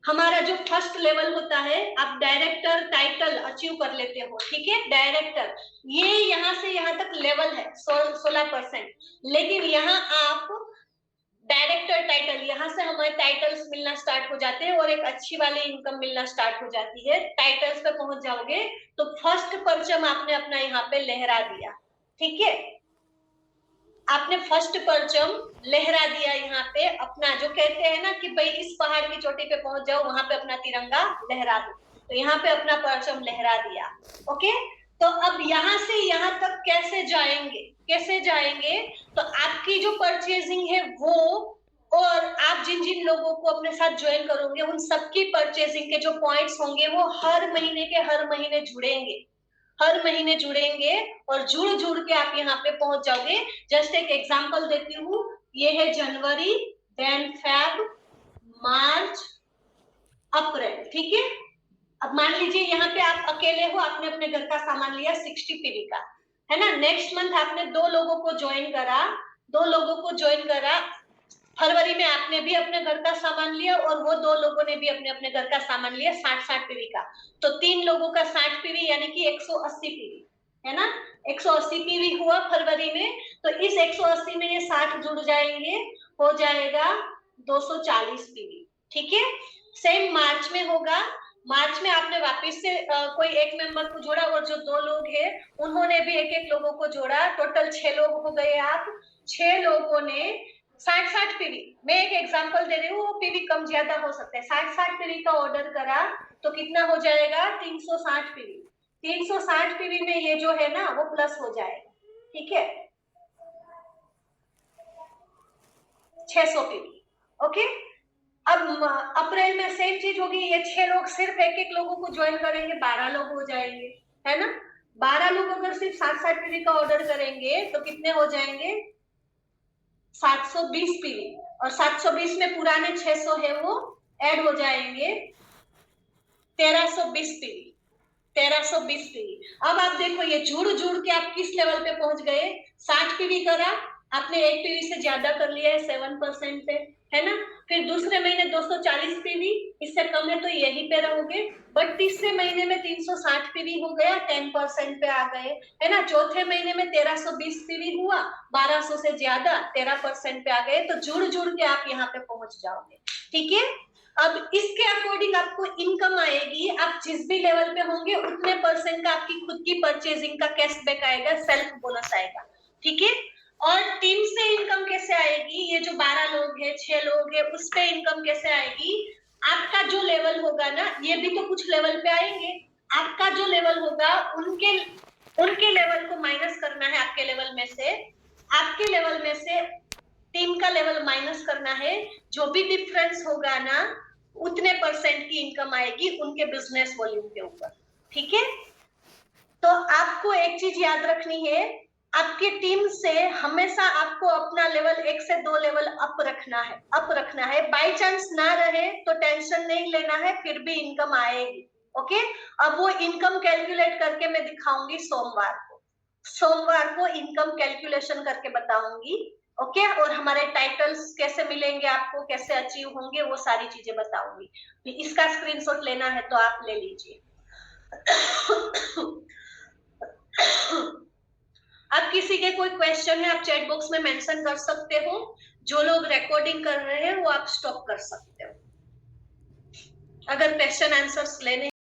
हमारा जो फर्स्ट लेवल होता है, आप डायरेक्टर टाइटल अचीव कर लेते हो। ठीक है, डायरेक्टर, ये यहाँ से यहाँ तक लेवल है 16%, लेकिन यहाँ आप डायरेक्टर टाइटल, यहाँ से हमें टाइटल्स मिलना स्टार्ट हो जाते हैं और एक अच्छी वाली इनकम मिलना स्टार्ट हो जाती है। टाइटल्स पे पहुंच जाओगे तो फर्स्ट परचम आपने अपना यहाँ पे लहरा दिया। ठीक है, आपने फर्स्ट परचम लहरा दिया यहाँ पे अपना, जो कहते हैं ना कि भाई इस पहाड़ की चोटी पे पहुंच जाओ, वहां पे अपना तिरंगा लहरा दो, तो यहाँ पे अपना परचम लहरा दिया। ओके, तो अब यहाँ से यहाँ तक कैसे जाएंगे, तो आपकी जो परचेजिंग है वो, और आप जिन जिन लोगों को अपने साथ ज्वाइन करोगे उन सबकी परचेजिंग के जो पॉइंट्स होंगे वो हर महीने जुड़ेंगे और जुड़ के आप यहाँ पे पहुंच जाओगे। जस्ट एक एग्जांपल देती हूँ, ये है जनवरी, देन फेब, मार्च, अप्रैल। ठीक है, अब मान लीजिए यहाँ पे आप अकेले हो, आपने अपने घर का सामान लिया 60 पीवी का, है ना। नेक्स्ट मंथ आपने दो लोगों को ज्वाइन करा, फरवरी में आपने भी अपने घर का सामान लिया और वो दो लोगों ने भी अपने अपने घर का सामान लिया 60 पीवी का, तो 3 लोगों का 60 पीवी यानी कि 180 पीवी, है ना। 180 पीवी हुआ फरवरी में, तो इस 180 में ये 60 जुड़ जाएंगे, हो जाएगा 240 पीवी। ठीक है, सेम मार्च में होगा। मार्च में आपने वापस से कोई एक मेंबर को जोड़ा और जो दो लोग हैं उन्होंने भी एक लोगों को जोड़ा, टोटल 6 लोग हो गए। आप 6 लोगों ने 60 पीवी, मैं एक एग्जांपल दे रही हूँ, वो पीवी कम ज्यादा हो सकता है, 60 पीवी का ऑर्डर करा तो कितना हो जाएगा, 360 पीवी। 360 पीवी में ये जो है ना वो प्लस हो जाएगा। ठीक है, 600 पीवी। ओके, अब अप्रैल में सेम चीज होगी, ये 6 लोग सिर्फ एक लोगों को ज्वाइन करेंगे, 12 लोग हो जाएंगे, है ना। 12 लोग अगर सिर्फ 60 पीवी का ऑर्डर करेंगे तो कितने हो जाएंगे, 720 पीवी, और 720 में पुराने 600 है वो ऐड हो जाएंगे, 1320 पीवी। अब आप देखो ये जुड़ के आप किस लेवल पे पहुंच गए, 60 पीवी करा आपने, 1 पीवी से ज्यादा कर लिया है 7% पे, है ना। फिर दूसरे महीने 240 पीवी, इससे कम है तो यहीं पे रहोगे, बट तीसरे महीने में 360 पीवी हो गया, 10% पे आ गए, है ना। चौथे महीने में 1320 पीवी हुआ, 1200 से ज्यादा, 13% पे आ गए, तो जुड़ के आप यहाँ पे पहुंच जाओगे। ठीक है, अब इसके अकॉर्डिंग आपको इनकम आएगी, आप जिस भी लेवल पे होंगे उतने परसेंट का आपकी खुद की परचेजिंग का कैशबैक आएगा, सेल्फ बोनस आएगा। ठीक है, और टीम से इनकम कैसे आएगी, ये जो 12 लोग हैं, 6 लोग हैं, उस पे इनकम कैसे आएगी, आपका जो लेवल होगा ना, ये भी तो कुछ लेवल पे आएंगे, आपका जो लेवल होगा उनके लेवल को माइनस करना है, आपके लेवल में से टीम का लेवल माइनस करना है, जो भी डिफरेंस होगा ना उतने परसेंट की इनकम आएगी उनके बिजनेस वॉल्यूम के ऊपर। ठीक है, तो आपको एक चीज याद रखनी है, आपकी टीम से हमेशा आपको अपना लेवल 1 से 2 लेवल अप रखना है। बाय चांस ना रहे तो टेंशन नहीं लेना है, फिर भी इनकम आएगी। ओके, अब वो इनकम कैलकुलेट करके मैं दिखाऊंगी सोमवार को इनकम कैलकुलेशन करके बताऊंगी। ओके, और हमारे टाइटल्स कैसे मिलेंगे आपको, कैसे अचीव होंगे, वो सारी चीजें बताऊंगी। इसका स्क्रीनशॉट लेना है तो आप ले लीजिए। अब किसी के कोई क्वेश्चन है आप चैट बॉक्स में मेंशन कर सकते हो, जो लोग रिकॉर्डिंग कर रहे हैं वो आप स्टॉप कर सकते हो। अगर क्वेश्चन आंसर्स लेने